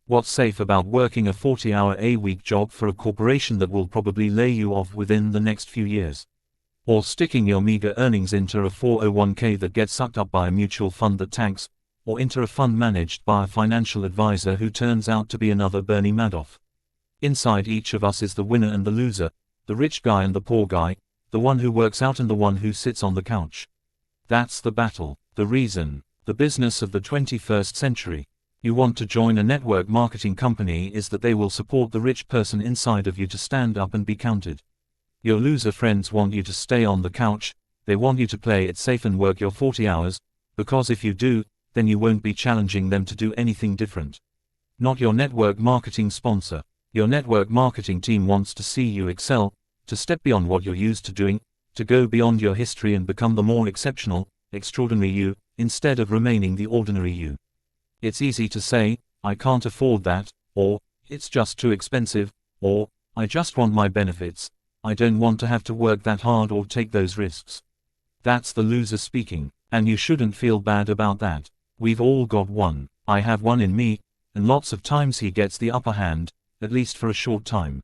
What's safe about working a 40-hour-a-week job for a corporation that will probably lay you off within the next few years? Or sticking your meager earnings into a 401k that gets sucked up by a mutual fund that tanks, or into a fund managed by a financial advisor who turns out to be another Bernie Madoff? Inside each of us is the winner and the loser, the rich guy and the poor guy, the one who works out and the one who sits on the couch. That's the battle, the reason, the business of the 21st century. You want to join a network marketing company is that they will support the rich person inside of you to stand up and be counted. Your loser friends want you to stay on the couch, they want you to play it safe and work your 40 hours, because if you do, then you won't be challenging them to do anything different. Not your network marketing sponsor. Your network marketing team wants to see you excel, to step beyond what you're used to doing, to go beyond your history and become the more exceptional, extraordinary you, instead of remaining the ordinary you. It's easy to say, "I can't afford that," or "It's just too expensive," or "I just want my benefits. I don't want to have to work that hard or take those risks." That's the loser speaking, and you shouldn't feel bad about that. We've all got one. I have one in me, and lots of times he gets the upper hand, at least for a short time.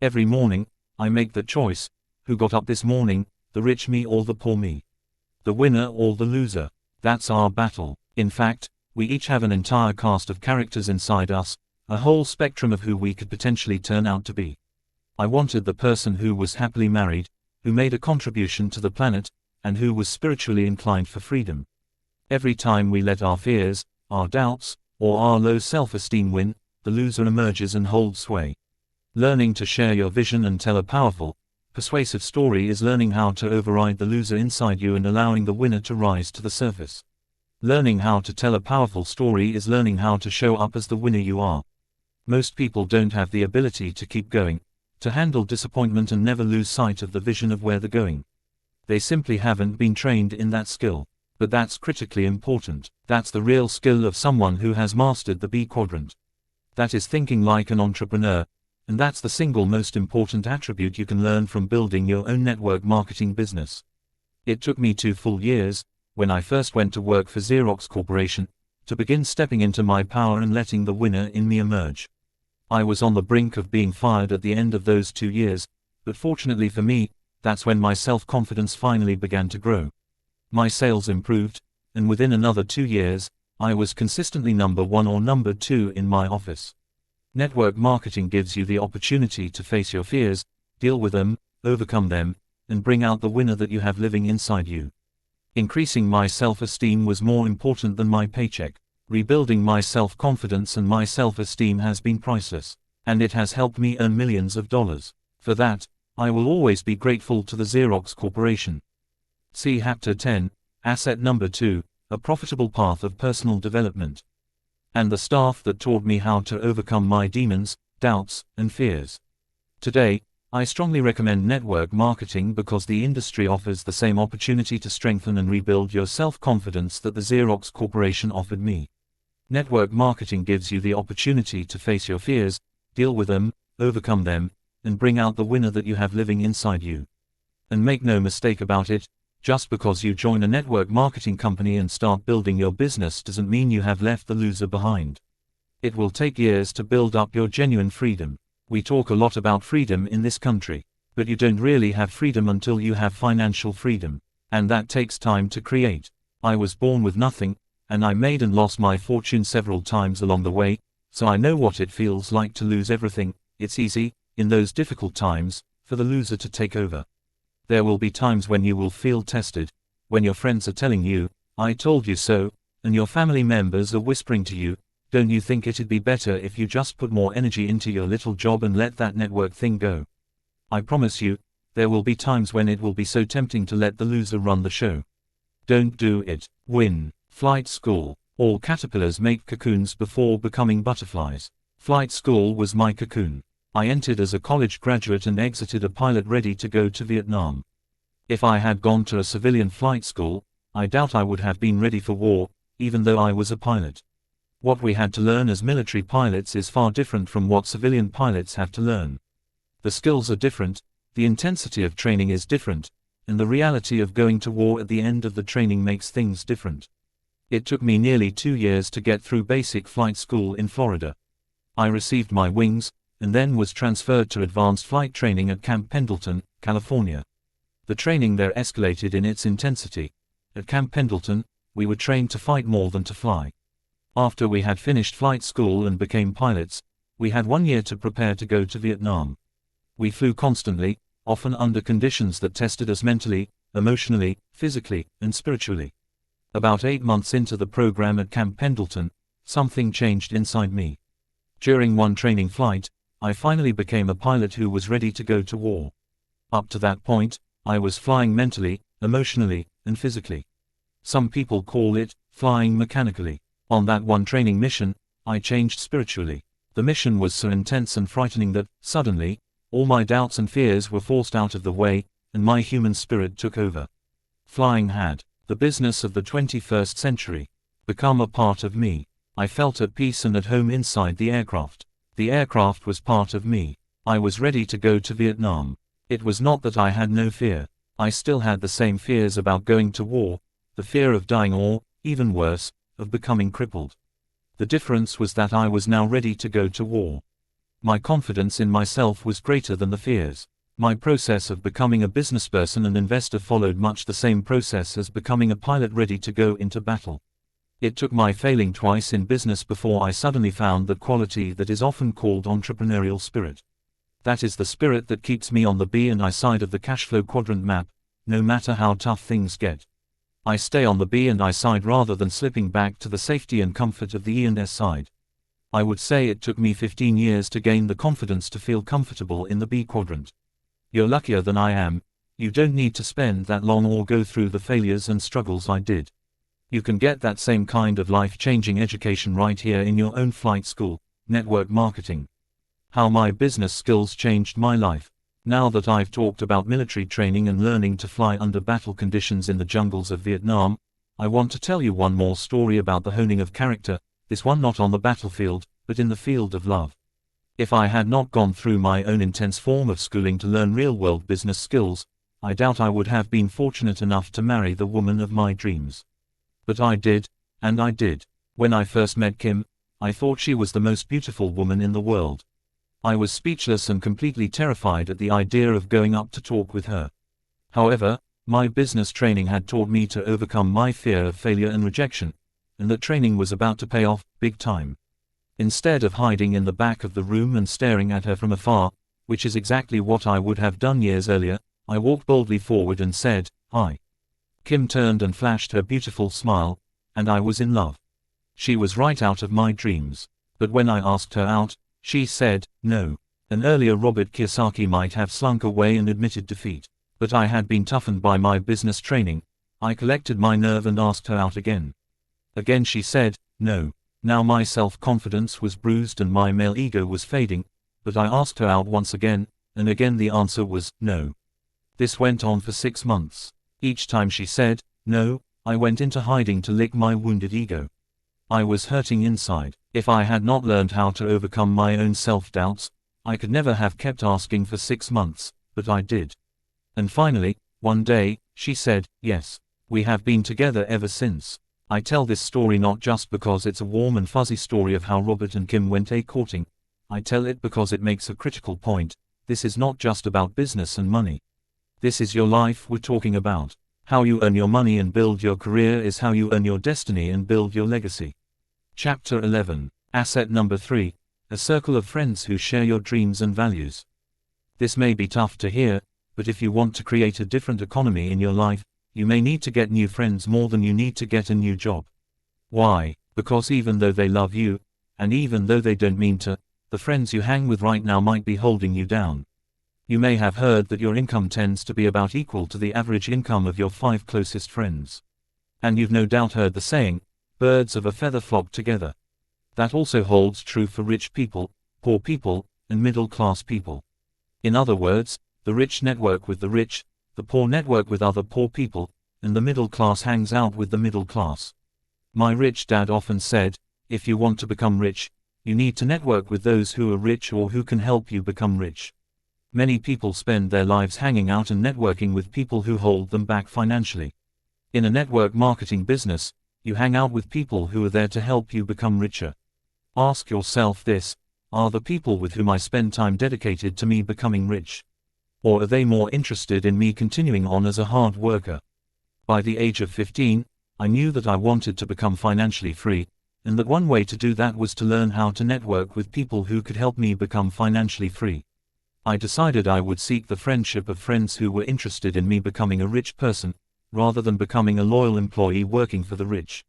Every morning, I make the choice: who got up this morning, the rich me or the poor me? The winner or the loser? That's our battle. In fact, we each have an entire cast of characters inside us, a whole spectrum of who we could potentially turn out to be. I wanted the person who was happily married, who made a contribution to the planet, and who was spiritually inclined for freedom. Every time we let our fears, our doubts, or our low self-esteem win, the loser emerges and holds sway. Learning to share your vision and tell a powerful, persuasive story is learning how to override the loser inside you and allowing the winner to rise to the surface. Learning how to tell a powerful story is learning how to show up as the winner you are. Most people don't have the ability to keep going, to handle disappointment and never lose sight of the vision of where they're going. They simply haven't been trained in that skill. But that's critically important. That's the real skill of someone who has mastered the B quadrant. That is thinking like an entrepreneur, and that's the single most important attribute you can learn from building your own network marketing business. It took me 2 full years, when I first went to work for Xerox Corporation, to begin stepping into my power and letting the winner in me emerge. I was on the brink of being fired at the end of those 2 years, but fortunately for me, that's when my self-confidence finally began to grow. My sales improved, and within another 2 years, I was consistently number 1 or number 2 in my office. Network marketing gives you the opportunity to face your fears, deal with them, overcome them, and bring out the winner that you have living inside you. Increasing my self-esteem was more important than my paycheck. Rebuilding my self-confidence and my self-esteem has been priceless, and it has helped me earn millions of dollars. For that, I will always be grateful to the Xerox Corporation. See Chapter 10, Asset Number 2, A Profitable Path of Personal Development. And the staff that taught me how to overcome my demons, doubts, and fears. Today, I strongly recommend network marketing because the industry offers the same opportunity to strengthen and rebuild your self-confidence that the Xerox Corporation offered me. Network marketing gives you the opportunity to face your fears, deal with them, overcome them, and bring out the winner that you have living inside you. And make no mistake about it, just because you join a network marketing company and start building your business doesn't mean you have left the loser behind. It will take years to build up your genuine freedom. We talk a lot about freedom in this country, but you don't really have freedom until you have financial freedom, and that takes time to create. I was born with nothing, and I made and lost my fortune several times along the way, so I know what it feels like to lose everything. It's easy, in those difficult times, for the loser to take over. There will be times when you will feel tested, when your friends are telling you, "I told you so," and your family members are whispering to you, "Don't you think it'd be better if you just put more energy into your little job and let that network thing go?" I promise you, there will be times when it will be so tempting to let the loser run the show. Don't do it. Win. Flight school. All caterpillars make cocoons before becoming butterflies. Flight school was my cocoon. I entered as a college graduate and exited a pilot ready to go to Vietnam. If I had gone to a civilian flight school, I doubt I would have been ready for war, even though I was a pilot. What we had to learn as military pilots is far different from what civilian pilots have to learn. The skills are different, the intensity of training is different, and the reality of going to war at the end of the training makes things different. It took me nearly 2 years to get through basic flight school in Florida. I received my wings, and then was transferred to advanced flight training at Camp Pendleton, California. The training there escalated in its intensity. At Camp Pendleton, we were trained to fight more than to fly. After we had finished flight school and became pilots, we had 1 year to prepare to go to Vietnam. We flew constantly, often under conditions that tested us mentally, emotionally, physically, and spiritually. About 8 months into the program at Camp Pendleton, something changed inside me. During one training flight, I finally became a pilot who was ready to go to war. Up to that point, I was flying mentally, emotionally, and physically. Some people call it flying mechanically. On that one training mission, I changed spiritually. The mission was so intense and frightening that, suddenly, all my doubts and fears were forced out of the way, and my human spirit took over. Flying had, the business of the 21st century, become a part of me. I felt at peace and at home inside the aircraft. The aircraft was part of me. I was ready to go to Vietnam. It was not that I had no fear. I still had the same fears about going to war, the fear of dying or, even worse, of becoming crippled. The difference was that I was now ready to go to war. My confidence in myself was greater than the fears. My process of becoming a businessperson and investor followed much the same process as becoming a pilot ready to go into battle. It took my failing twice in business before I suddenly found the quality that is often called entrepreneurial spirit. That is the spirit that keeps me on the B and I side of the cashflow quadrant map, no matter how tough things get. I stay on the B and I side rather than slipping back to the safety and comfort of the E and S side. I would say it took me 15 years to gain the confidence to feel comfortable in the B quadrant. You're luckier than I am. You don't need to spend that long or go through the failures and struggles I did. You can get that same kind of life-changing education right here in your own flight school, network marketing. How my business skills changed my life. Now that I've talked about military training and learning to fly under battle conditions in the jungles of Vietnam, I want to tell you one more story about the honing of character, this one not on the battlefield, but in the field of love. If I had not gone through my own intense form of schooling to learn real-world business skills, I doubt I would have been fortunate enough to marry the woman of my dreams. But I did, and I did. When I first met Kim, I thought she was the most beautiful woman in the world. I was speechless and completely terrified at the idea of going up to talk with her. However, my business training had taught me to overcome my fear of failure and rejection, and that training was about to pay off, big time. Instead of hiding in the back of the room and staring at her from afar, which is exactly what I would have done years earlier, I walked boldly forward and said, "Hi." Kim turned and flashed her beautiful smile, and I was in love. She was right out of my dreams. But when I asked her out, she said, no. An earlier Robert Kiyosaki might have slunk away and admitted defeat. But I had been toughened by my business training. I collected my nerve and asked her out again. Again she said, no. Now my self-confidence was bruised and my male ego was fading, but I asked her out once again, and again the answer was, no. This went on for 6 months. Each time she said, no, I went into hiding to lick my wounded ego. I was hurting inside. If I had not learned how to overcome my own self-doubts, I could never have kept asking for 6 months, but I did. And finally, one day, she said, yes. We have been together ever since. I tell this story not just because it's a warm and fuzzy story of how Robert and Kim went courting. I tell it because it makes a critical point. This is not just about business and money. This is your life we're talking about. How you earn your money and build your career is how you earn your destiny and build your legacy. Chapter 11. Asset number 3. A circle of friends who share your dreams and values. This may be tough to hear, but if you want to create a different economy in your life, you may need to get new friends more than you need to get a new job. Why? Because even though they love you, and even though they don't mean to, the friends you hang with right now might be holding you down. You may have heard that your income tends to be about equal to the average income of your 5 closest friends. And you've no doubt heard the saying, birds of a feather flock together. That also holds true for rich people, poor people, and middle-class people. In other words, the rich network with the rich, the poor network with other poor people, and the middle class hangs out with the middle class. My rich dad often said, if you want to become rich, you need to network with those who are rich or who can help you become rich. Many people spend their lives hanging out and networking with people who hold them back financially. In a network marketing business, you hang out with people who are there to help you become richer. Ask yourself this: are the people with whom I spend time dedicated to me becoming rich? Or are they more interested in me continuing on as a hard worker? By the age of 15, I knew that I wanted to become financially free, and that one way to do that was to learn how to network with people who could help me become financially free. I decided I would seek the friendship of friends who were interested in me becoming a rich person, rather than becoming a loyal employee working for the rich.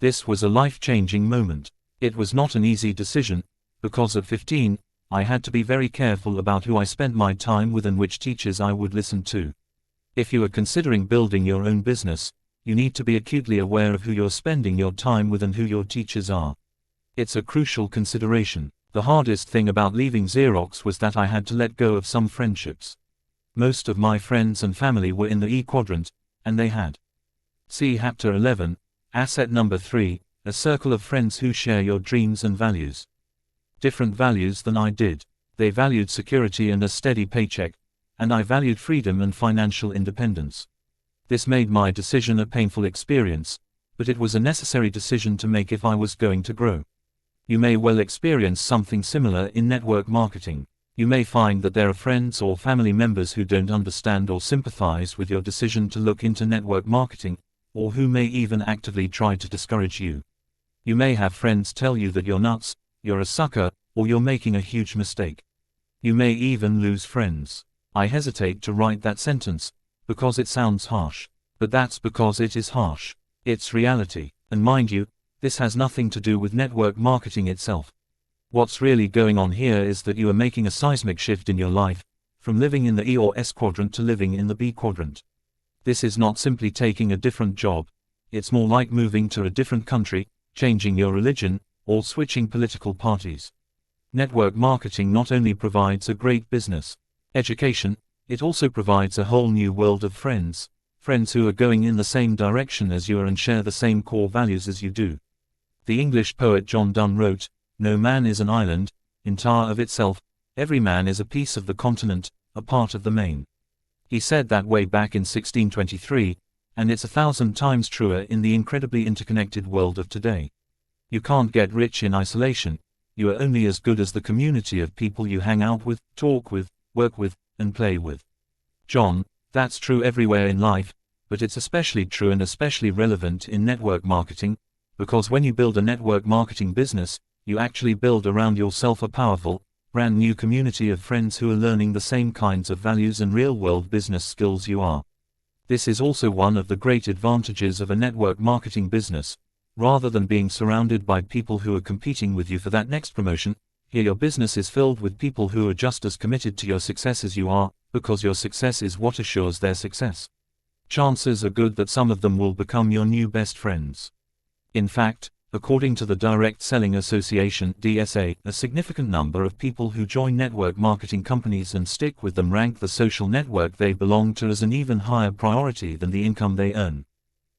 This was a life-changing moment. It was not an easy decision, because at 15, I had to be very careful about who I spent my time with and which teachers I would listen to. If you are considering building your own business, you need to be acutely aware of who you're spending your time with and who your teachers are. It's a crucial consideration. The hardest thing about leaving Xerox was that I had to let go of some friendships. Most of my friends and family were in the E quadrant, and they had. See Chapter 11, Asset number 3, a circle of friends who share your dreams and values. Different values than I did. They valued security and a steady paycheck, and I valued freedom and financial independence. This made my decision a painful experience, but it was a necessary decision to make if I was going to grow. You may well experience something similar in network marketing. You may find that there are friends or family members who don't understand or sympathize with your decision to look into network marketing, or who may even actively try to discourage you. You may have friends tell you that you're nuts, you're a sucker, or you're making a huge mistake. You may even lose friends. I hesitate to write that sentence, because it sounds harsh. But that's because it is harsh. It's reality. And mind you, this has nothing to do with network marketing itself. What's really going on here is that you are making a seismic shift in your life, from living in the E or S quadrant to living in the B quadrant. This is not simply taking a different job, it's more like moving to a different country, changing your religion, or switching political parties. Network marketing not only provides a great business education, it also provides a whole new world of friends who are going in the same direction as you are and share the same core values as you do. The English poet John Donne wrote, "No man is an island, entire of itself, every man is a piece of the continent, a part of the main." He said that way back in 1623, and it's 1,000 times truer in the incredibly interconnected world of today. You can't get rich in isolation. You are only as good as the community of people you hang out with, talk with, work with, and play with. John, that's true everywhere in life, but it's especially true and especially relevant in network marketing, because when you build a network marketing business, you actually build around yourself a powerful, brand new community of friends who are learning the same kinds of values and real-world business skills you are. This is also one of the great advantages of a network marketing business. Rather than being surrounded by people who are competing with you for that next promotion, here your business is filled with people who are just as committed to your success as you are, because your success is what assures their success. Chances are good that some of them will become your new best friends. In fact, according to the Direct Selling Association (DSA), a significant number of people who join network marketing companies and stick with them rank the social network they belong to as an even higher priority than the income they earn.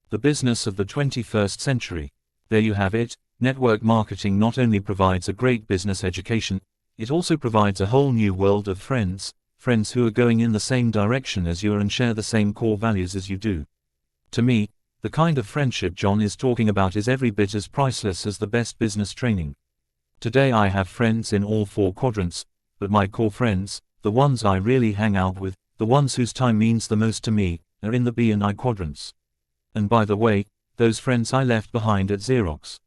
The business of the 21st century. There you have it, network marketing not only provides a great business education, it also provides a whole new world of friends who are going in the same direction as you are and share the same core values as you do. To me, the kind of friendship John is talking about is every bit as priceless as the best business training. Today I have friends in all 4 quadrants, but my core friends, the ones I really hang out with, the ones whose time means the most to me, are in the B and I quadrants. And by the way, those friends I left behind at Xerox.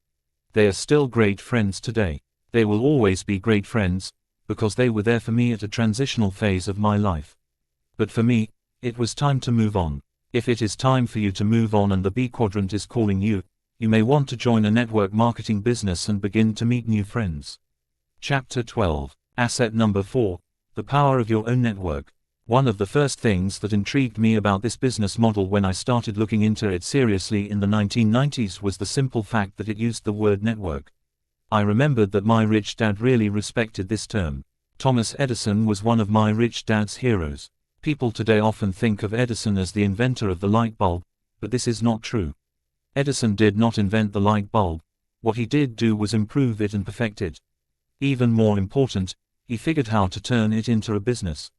They are still great friends today. They will always be great friends, because they were there for me at a transitional phase of my life. But for me, it was time to move on. If it is time for you to move on and the B quadrant is calling you, you may want to join a network marketing business and begin to meet new friends. Chapter 12. Asset number 4. The power of your own network. One of the first things that intrigued me about this business model when I started looking into it seriously in the 1990s was the simple fact that it used the word network. I remembered that my rich dad really respected this term. Thomas Edison was one of my rich dad's heroes. People today often think of Edison as the inventor of the light bulb, but this is not true. Edison did not invent the light bulb. What he did do was improve it and perfect it. Even more important, he figured how to turn it into a business.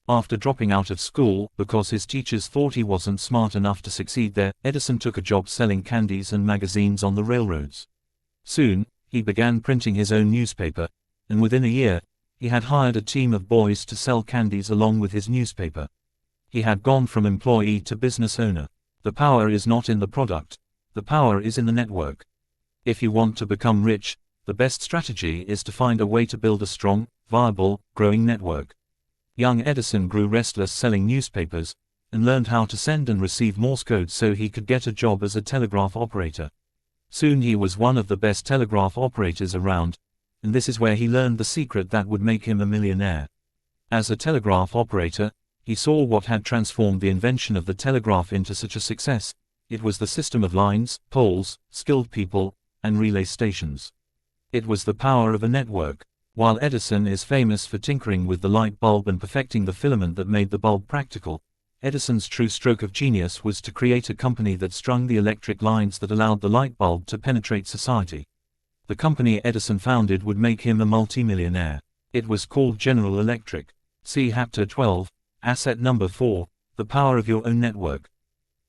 After dropping out of school because his teachers thought he wasn't smart enough to succeed there, Edison took a job selling candies and magazines on the railroads. Soon, he began printing his own newspaper, and within a year, he had hired a team of boys to sell candies along with his newspaper. He had gone from employee to business owner. The power is not in the product. The power is in the network. If you want to become rich, the best strategy is to find a way to build a strong, viable, growing network. Young Edison grew restless selling newspapers, and learned how to send and receive Morse code so he could get a job as a telegraph operator. Soon he was one of the best telegraph operators around, and this is where he learned the secret that would make him a millionaire. As a telegraph operator, he saw what had transformed the invention of the telegraph into such a success. It was the system of lines, poles, skilled people, and relay stations. It was the power of a network. While Edison is famous for tinkering with the light bulb and perfecting the filament that made the bulb practical, Edison's true stroke of genius was to create a company that strung the electric lines that allowed the light bulb to penetrate society. The company Edison founded would make him a multimillionaire. It was called General Electric. See Chapter 12, Asset number 4, The Power of Your Own Network.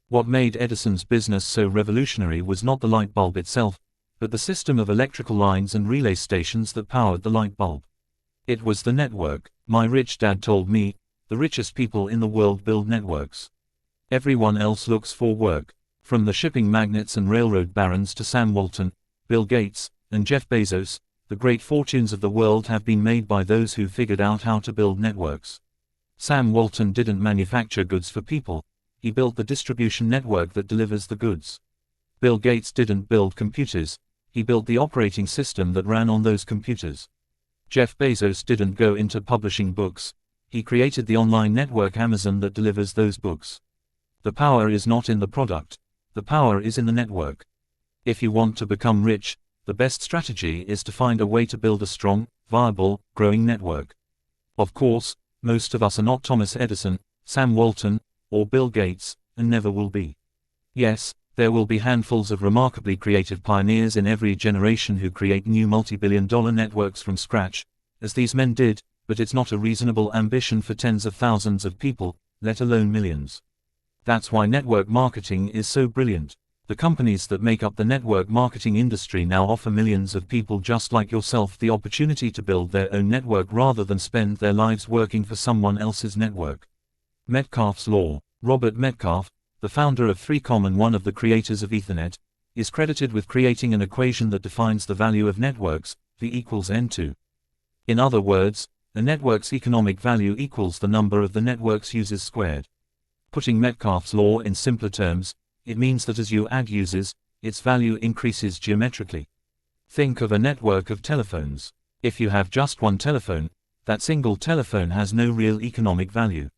What made Edison's business so revolutionary was not the light bulb itself, but the system of electrical lines and relay stations that powered the light bulb. It was the network. My rich dad told me, the richest people in the world build networks. Everyone else looks for work. From the shipping magnates and railroad barons to Sam Walton, Bill Gates, and Jeff Bezos, the great fortunes of the world have been made by those who figured out how to build networks. Sam Walton didn't manufacture goods for people, he built the distribution network that delivers the goods. Bill Gates didn't build computers, he built the operating system that ran on those computers. Jeff Bezos didn't go into publishing books, he created the online network Amazon that delivers those books. The power is not in the product, the power is in the network. If you want to become rich, the best strategy is to find a way to build a strong, viable, growing network. Of course, most of us are not Thomas Edison, Sam Walton, or Bill Gates, and never will be. Yes, there will be handfuls of remarkably creative pioneers in every generation who create new multi-billion-dollar networks from scratch, as these men did, but it's not a reasonable ambition for tens of thousands of people, let alone millions. That's why network marketing is so brilliant. The companies that make up the network marketing industry now offer millions of people just like yourself the opportunity to build their own network rather than spend their lives working for someone else's network. Metcalfe's Law. Robert Metcalfe, the founder of 3Com and one of the creators of Ethernet, is credited with creating an equation that defines the value of networks, V equals N2. In other words, a network's economic value equals the number of the network's users squared. Putting Metcalfe's law in simpler terms, it means that as you add users, its value increases geometrically. Think of a network of telephones. If you have just one telephone, that single telephone has no real economic value.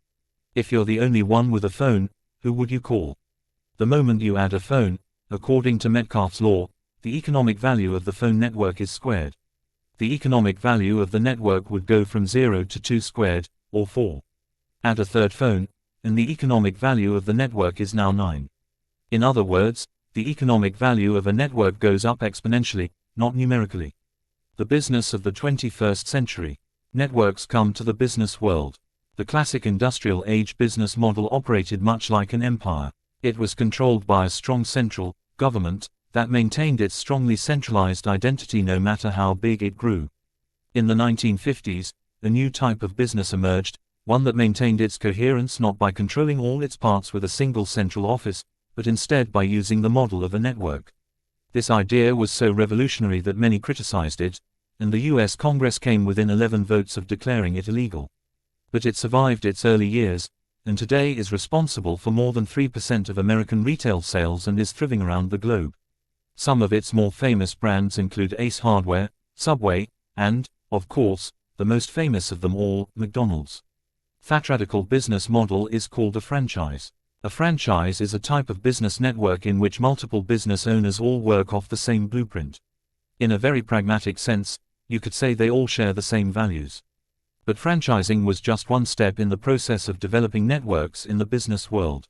If you're the only one with a phone, who would you call? The moment you add a phone, according to Metcalfe's law, the economic value of the phone network is squared. The economic value of the network would go from 0 to 2 squared, or 4. Add a third phone, and the economic value of the network is now 9. In other words, the economic value of a network goes up exponentially, not numerically. The business of the 21st century. Networks come to the business world. The classic industrial age business model operated much like an empire. It was controlled by a strong central government that maintained its strongly centralized identity no matter how big it grew. In the 1950s, a new type of business emerged, one that maintained its coherence not by controlling all its parts with a single central office, but instead by using the model of a network. This idea was so revolutionary that many criticized it, and the US Congress came within 11 votes of declaring it illegal. But it survived its early years, and today is responsible for more than 3% of American retail sales and is thriving around the globe. Some of its more famous brands include Ace Hardware, Subway, and, of course, the most famous of them all, McDonald's. That radical business model is called a franchise. A franchise is a type of business network in which multiple business owners all work off the same blueprint. In a very pragmatic sense, you could say they all share the same values. But franchising was just one step in the process of developing networks in the business world.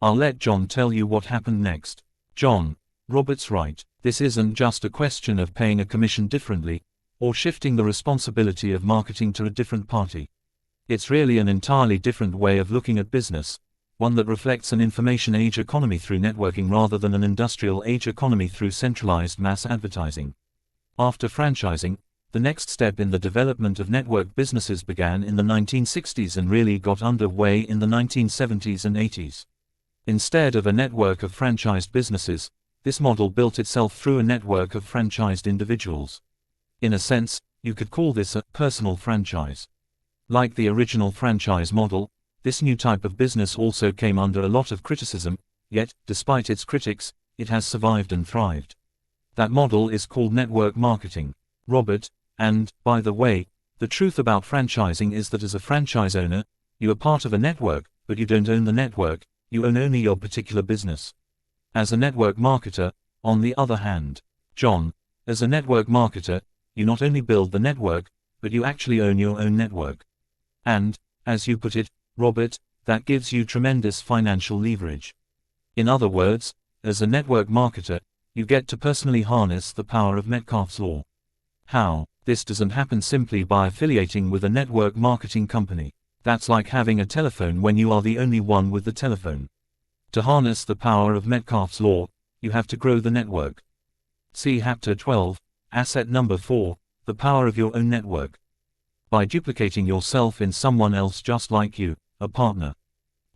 I'll let John tell you what happened next. John: Robert's right. This isn't just a question of paying a commission differently, or shifting the responsibility of marketing to a different party. It's really an entirely different way of looking at business, one that reflects an information age economy through networking rather than an industrial age economy through centralized mass advertising. After franchising, the next step in the development of network businesses began in the 1960s and really got underway in the 1970s and 80s. Instead of a network of franchised businesses, this model built itself through a network of franchised individuals. In a sense, you could call this a personal franchise. Like the original franchise model, this new type of business also came under a lot of criticism, yet, despite its critics, it has survived and thrived. That model is called network marketing. Robert: And, by the way, the truth about franchising is that as a franchise owner, you are part of a network, but you don't own the network, you own only your particular business. As a network marketer, on the other hand. John: As a network marketer, you not only build the network, but you actually own your own network. And, as you put it, Robert, that gives you tremendous financial leverage. In other words, as a network marketer, you get to personally harness the power of Metcalfe's law. How? This doesn't happen simply by affiliating with a network marketing company. That's like having a telephone when you are the only one with the telephone. To harness the power of Metcalfe's law, you have to grow the network. See Chapter 12, Asset Number 4, The Power of Your Own Network. By duplicating yourself in someone else just like you, a partner.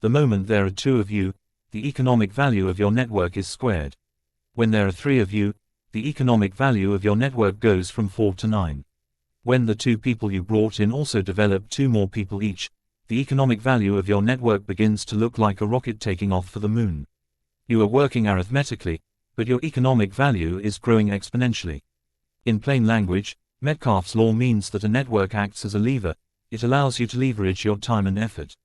The moment there are two of you, the economic value of your network is squared. When there are three of you, the economic value of your network goes from 4 to 9. When the two people you brought in also develop 2 more people each, the economic value of your network begins to look like a rocket taking off for the moon. You are working arithmetically, but your economic value is growing exponentially. In plain language, Metcalfe's law means that a network acts as a lever. It allows you to leverage your time and effort.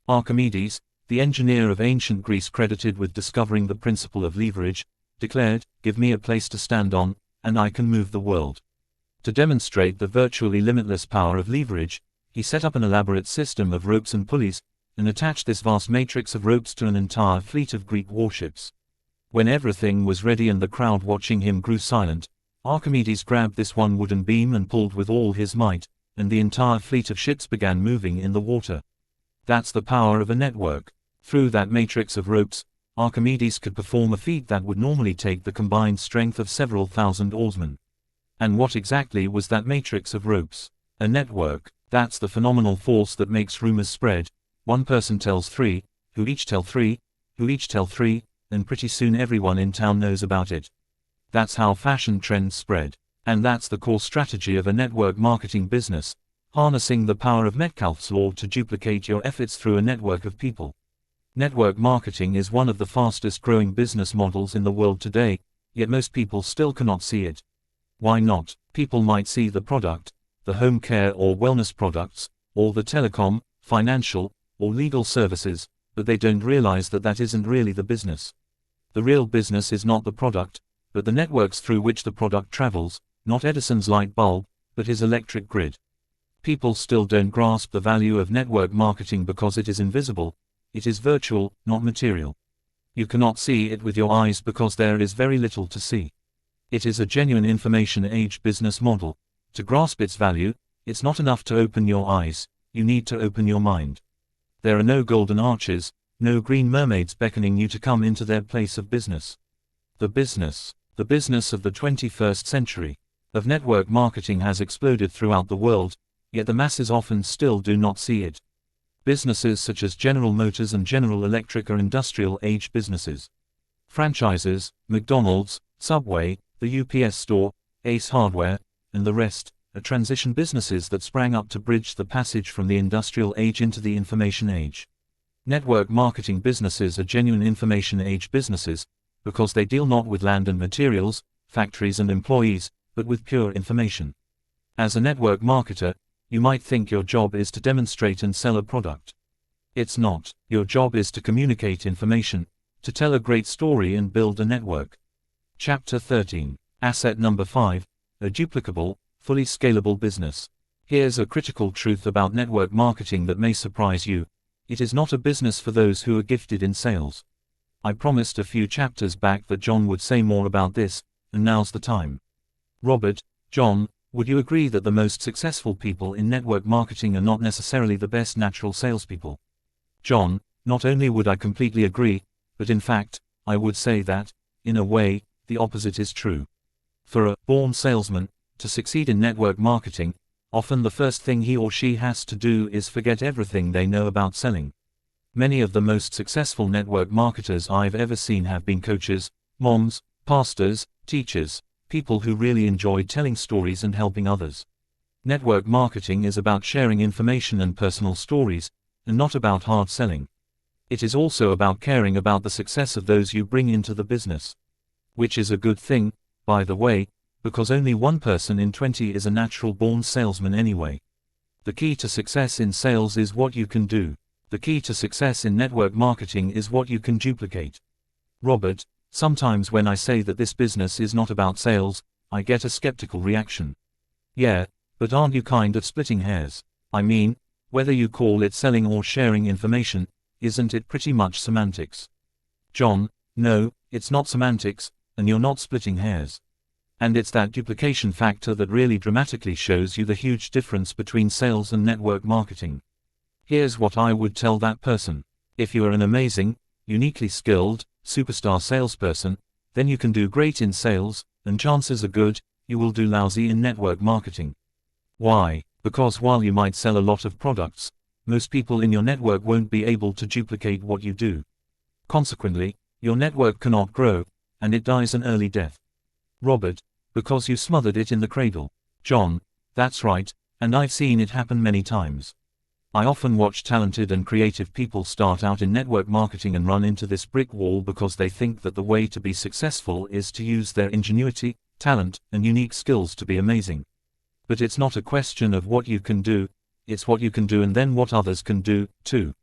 Archimedes, the engineer of ancient Greece credited with discovering the principle of leverage, declared, "Give me a place to stand on, and I can move the world." To demonstrate the virtually limitless power of leverage, he set up an elaborate system of ropes and pulleys, and attached this vast matrix of ropes to an entire fleet of Greek warships. When everything was ready and the crowd watching him grew silent, Archimedes grabbed this one wooden beam and pulled with all his might, and the entire fleet of ships began moving in the water. That's the power of a network. Through that matrix of ropes, Archimedes could perform a feat that would normally take the combined strength of several thousand oarsmen. And what exactly was that matrix of ropes? A network. That's the phenomenal force that makes rumors spread. One person tells 3, who each tell 3, who each tell 3, and pretty soon everyone in town knows about it. That's how fashion trends spread. And that's the core strategy of a network marketing business, harnessing the power of Metcalfe's law to duplicate your efforts through a network of people. Network marketing is one of the fastest growing business models in the world today, yet most people still cannot see it. Why not? People might see the product, the home care or wellness products, or the telecom, financial, or legal services, but they don't realize that that isn't really the business. The real business is not the product, but the networks through which the product travels, not Edison's light bulb, but his electric grid. People still don't grasp the value of network marketing because it is invisible. It is virtual, not material. You cannot see it with your eyes because there is very little to see. It is a genuine information age business model. To grasp its value, it's not enough to open your eyes, you need to open your mind. There are no golden arches, no green mermaids beckoning you to come into their place of business. The business of the 21st century, of network marketing has exploded throughout the world, yet the masses often still do not see it. Businesses such as General Motors and General Electric are industrial-age businesses. Franchises, McDonald's, Subway, the UPS Store, Ace Hardware, and the rest, are transition businesses that sprang up to bridge the passage from the industrial age into the information age. Network marketing businesses are genuine information age businesses, because they deal not with land and materials, factories and employees, but with pure information. As a network marketer, you might think your job is to demonstrate and sell a product. It's not. Your job is to communicate information, to tell a great story and build a network. Chapter 13. Asset number 5. A duplicable, fully scalable business. Here's a critical truth about network marketing that may surprise you. It is not a business for those who are gifted in sales. I promised a few chapters back that John would say more about this, and now's the time. Robert, John, would you agree that the most successful people in network marketing are not necessarily the best natural salespeople? John, not only would I completely agree, but in fact, I would say that, in a way, the opposite is true. For a born salesman to succeed in network marketing, often the first thing he or she has to do is forget everything they know about selling. Many of the most successful network marketers I've ever seen have been coaches, moms, pastors, teachers, people who really enjoy telling stories and helping others. Network marketing is about sharing information and personal stories, and not about hard selling. It is also about caring about the success of those you bring into the business. Which is a good thing, by the way, because only 1 person in 20 is a natural-born salesman anyway. The key to success in sales is what you can do. The key to success in network marketing is what you can duplicate. Robert, sometimes when I say that this business is not about sales, I get a skeptical reaction. Yeah, but aren't you kind of splitting hairs? I mean, whether you call it selling or sharing information, isn't it pretty much semantics? John, no, it's not semantics, and you're not splitting hairs. And it's that duplication factor that really dramatically shows you the huge difference between sales and network marketing. Here's what I would tell that person. If you are an amazing, uniquely skilled, superstar salesperson, then you can do great in sales, and chances are good, you will do lousy in network marketing. Why? Because while you might sell a lot of products, most people in your network won't be able to duplicate what you do. Consequently, your network cannot grow, and it dies an early death. Robert, because you smothered it in the cradle. John, that's right, and I've seen it happen many times. I often watch talented and creative people start out in network marketing and run into this brick wall because they think that the way to be successful is to use their ingenuity, talent, and unique skills to be amazing. But it's not a question of what you can do, it's what you can do and then what others can do, too.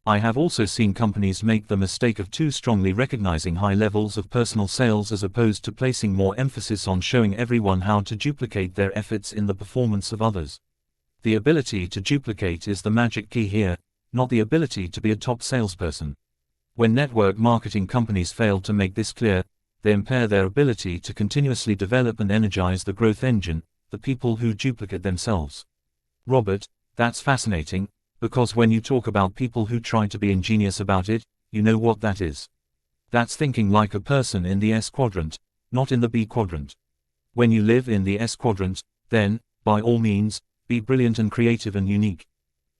I have also seen companies make the mistake of too strongly recognizing high levels of personal sales as opposed to placing more emphasis on showing everyone how to duplicate their efforts in the performance of others. The ability to duplicate is the magic key here, not the ability to be a top salesperson. When network marketing companies fail to make this clear, they impair their ability to continuously develop and energize the growth engine, the people who duplicate themselves. Robert, that's fascinating, because when you talk about people who try to be ingenious about it, you know what that is. That's thinking like a person in the S quadrant, not in the B quadrant. When you live in the S quadrant, then, by all means, be brilliant and creative and unique.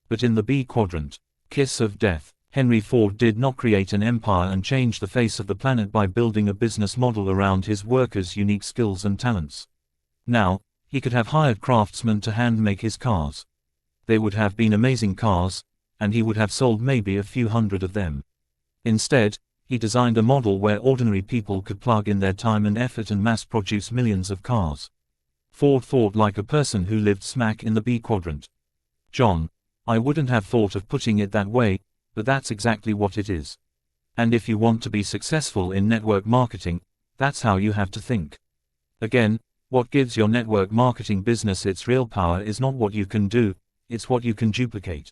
But in the B quadrant, kiss of death. Henry Ford did not create an empire and change the face of the planet by building a business model around his workers' unique skills and talents. Now, he could have hired craftsmen to hand make his cars. They would have been amazing cars, and he would have sold maybe a few hundred of them. Instead, he designed a model where ordinary people could plug in their time and effort and mass-produce millions of cars. Ford thought like a person who lived smack in the B quadrant. John, I wouldn't have thought of putting it that way, but that's exactly what it is. And if you want to be successful in network marketing, that's how you have to think. Again, what gives your network marketing business its real power is not what you can do, it's what you can duplicate.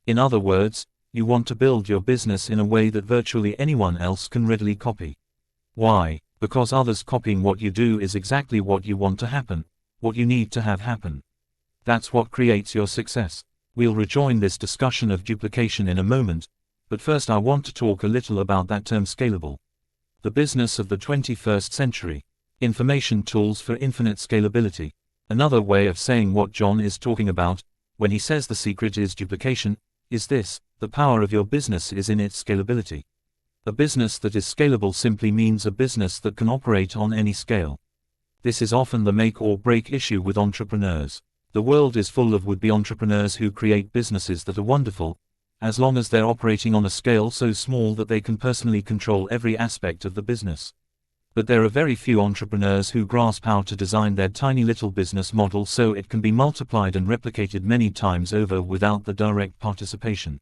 In other words, you want to build your business in a way that virtually anyone else can readily copy. Why? Because others copying what you do is exactly what you want to happen, what you need to have happen. That's what creates your success. We'll rejoin this discussion of duplication in a moment, but first I want to talk a little about that term scalable. The business of the 21st century. Information tools for infinite scalability. Another way of saying what John is talking about, when he says the secret is duplication, is this: the power of your business is in its scalability. A business that is scalable simply means a business that can operate on any scale. This is often the make or break issue with entrepreneurs. The world is full of would-be entrepreneurs who create businesses that are wonderful, as long as they're operating on a scale so small that they can personally control every aspect of the business. But there are very few entrepreneurs who grasp how to design their tiny little business model so it can be multiplied and replicated many times over without the direct participation.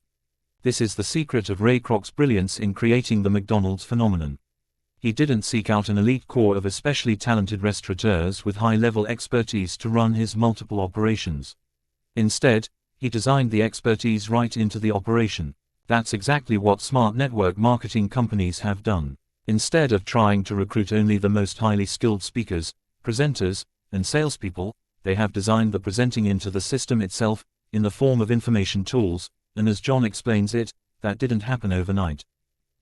This is the secret of Ray Kroc's brilliance in creating the McDonald's phenomenon. He didn't seek out an elite core of especially talented restaurateurs with high-level expertise to run his multiple operations. Instead, he designed the expertise right into the operation. That's exactly what smart network marketing companies have done. Instead of trying to recruit only the most highly skilled speakers, presenters, and salespeople, they have designed the presenting into the system itself, in the form of information tools, and as John explains it, that didn't happen overnight.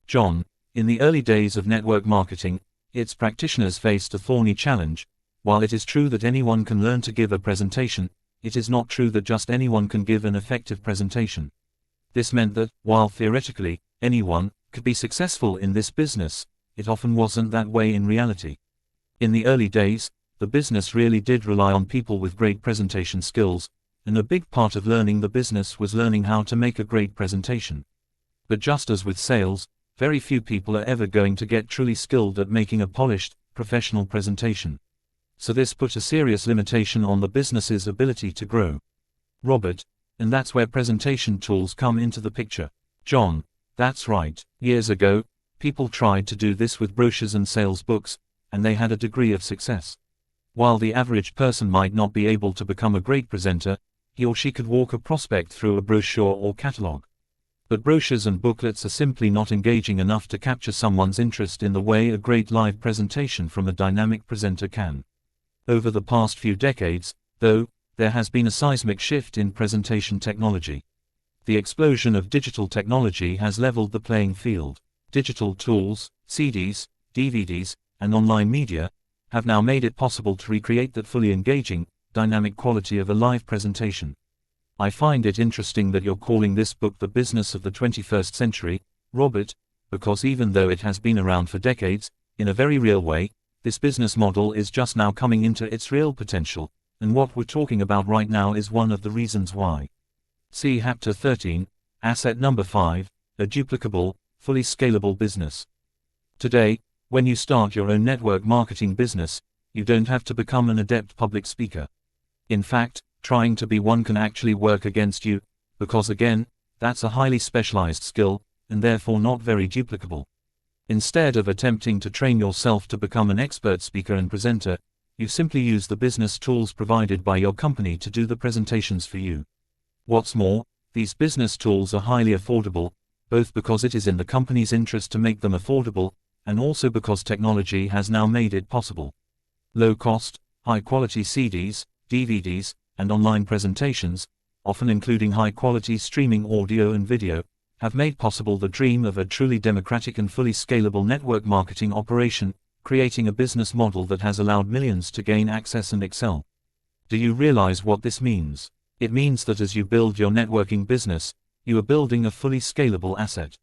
John: in the early days of network marketing, its practitioners faced a thorny challenge. While it is true that anyone can learn to give a presentation, it is not true that just anyone can give an effective presentation. This meant that, while theoretically, anyone could be successful in this business, it often wasn't that way in reality. In the early days, the business really did rely on people with great presentation skills, and a big part of learning the business was learning how to make a great presentation. But just as with sales, very few people are ever going to get truly skilled at making a polished, professional presentation. So this put a serious limitation on the business's ability to grow. Robert: and that's where presentation tools come into the picture. John: that's right. Years ago, people tried to do this with brochures and sales books, and they had a degree of success. While the average person might not be able to become a great presenter, he or she could walk a prospect through a brochure or catalog. But brochures and booklets are simply not engaging enough to capture someone's interest in the way a great live presentation from a dynamic presenter can. Over the past few decades, though, there has been a seismic shift in presentation technology. The explosion of digital technology has leveled the playing field. Digital tools, CDs, DVDs, and online media have now made it possible to recreate that fully engaging, dynamic quality of a live presentation. I find it interesting that you're calling this book The Business of the 21st Century, Robert, because even though it has been around for decades, in a very real way, this business model is just now coming into its real potential, and what we're talking about right now is one of the reasons why. See Chapter 13, Asset Number 5, a duplicable, fully scalable business. Today, when you start your own network marketing business, you don't have to become an adept public speaker. In fact, trying to be one can actually work against you, because again, that's a highly specialized skill, and therefore not very duplicable. Instead of attempting to train yourself to become an expert speaker and presenter, you simply use the business tools provided by your company to do the presentations for you. What's more, these business tools are highly affordable, both because it is in the company's interest to make them affordable, and also because technology has now made it possible. Low-cost, high-quality CDs, DVDs, and online presentations, often including high-quality streaming audio and video, have made possible the dream of a truly democratic and fully scalable network marketing operation, creating a business model that has allowed millions to gain access and excel. Do you realize what this means? It means that as you build your networking business, you are building a fully scalable asset.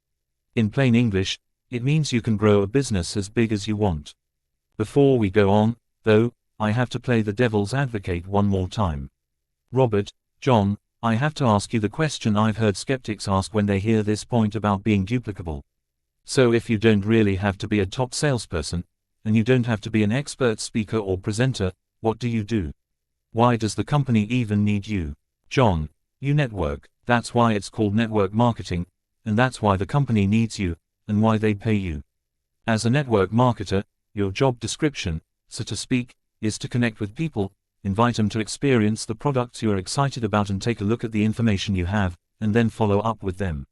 In plain English, it means you can grow a business as big as you want. Before we go on, though, I have to play the devil's advocate one more time. Robert: John, I have to ask you the question I've heard skeptics ask when they hear this point about being duplicable. So if you don't really have to be a top salesperson, and you don't have to be an expert speaker or presenter, what do you do? Why does the company even need you? John: you network. That's why it's called network marketing, and that's why the company needs you, and why they pay you. As a network marketer, your job description, so to speak, is to connect with people, invite them to experience the products you are excited about and take a look at the information you have, and then follow up with them.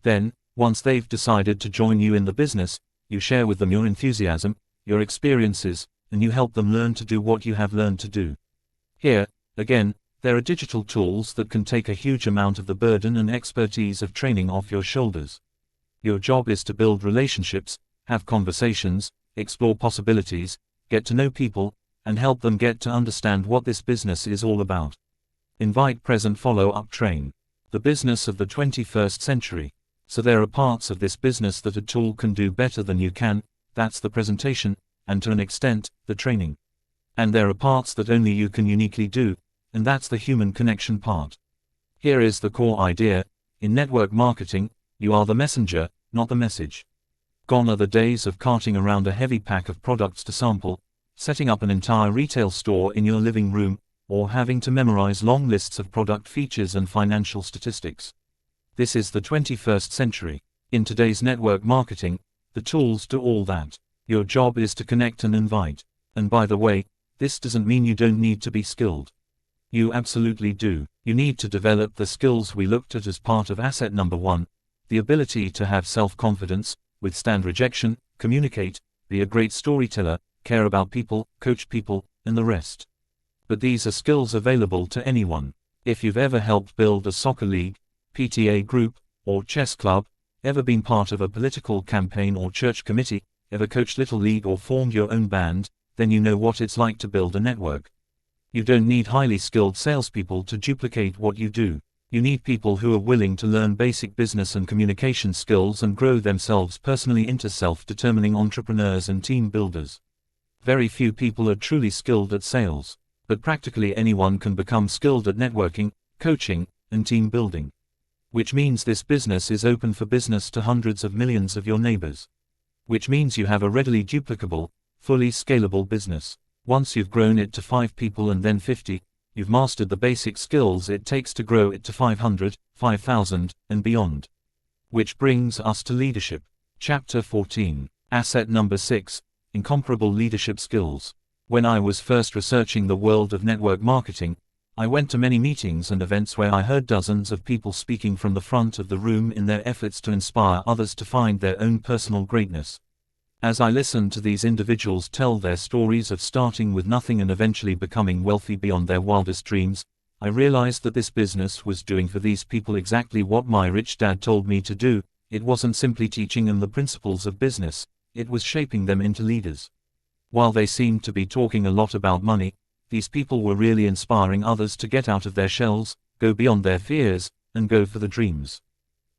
Then, once they've decided to join you in the business, you share with them your enthusiasm, your experiences, and you help them learn to do what you have learned to do. Here, again, there are digital tools that can take a huge amount of the burden and expertise of training off your shoulders. Your job is to build relationships, have conversations, explore possibilities, get to know people, and help them get to understand what this business is all about. Invite, present, follow-up, train. The business of the 21st century. So there are parts of this business that a tool can do better than you can, that's the presentation, and to an extent, the training. And there are parts that only you can uniquely do, and that's the human connection part. Here is the core idea: in network marketing, you are the messenger, not the message. Gone are the days of carting around a heavy pack of products to sample, setting up an entire retail store in your living room, or having to memorize long lists of product features and financial statistics. This is the 21st century. In today's network marketing, the tools do all that. Your job is to connect and invite. And by the way, this doesn't mean you don't need to be skilled. You absolutely do. You need to develop the skills we looked at as part of asset number 1, the ability to have self-confidence, withstand rejection, communicate, be a great storyteller, care about people, coach people, and the rest. But these are skills available to anyone. If you've ever helped build a soccer league, PTA group, or chess club, ever been part of a political campaign or church committee, ever coached Little League or formed your own band, then you know what it's like to build a network. You don't need highly skilled salespeople to duplicate what you do. You need people who are willing to learn basic business and communication skills and grow themselves personally into self-determining entrepreneurs and team builders. Very few people are truly skilled at sales, but practically anyone can become skilled at networking, coaching, and team building. Which means this business is open for business to hundreds of millions of your neighbors. Which means you have a readily duplicable, fully scalable business. Once you've grown it to 5 people and then 50, you've mastered the basic skills it takes to grow it to 500, 5,000, and beyond. Which brings us to leadership. Chapter 14. Asset number 6, Incomparable Leadership Skills. When I was first researching the world of network marketing, I went to many meetings and events where I heard dozens of people speaking from the front of the room in their efforts to inspire others to find their own personal greatness. As I listened to these individuals tell their stories of starting with nothing and eventually becoming wealthy beyond their wildest dreams, I realized that this business was doing for these people exactly what my rich dad told me to do. It wasn't simply teaching them the principles of business, it was shaping them into leaders. While they seemed to be talking a lot about money, these people were really inspiring others to get out of their shells, go beyond their fears, and go for the dreams.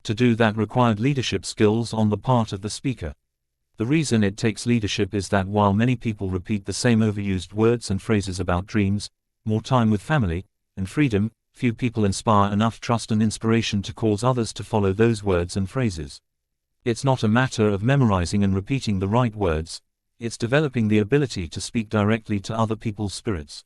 To do that required leadership skills on the part of the speaker. The reason it takes leadership is that while many people repeat the same overused words and phrases about dreams, more time with family, and freedom, few people inspire enough trust and inspiration to cause others to follow those words and phrases. It's not a matter of memorizing and repeating the right words, it's developing the ability to speak directly to other people's spirits.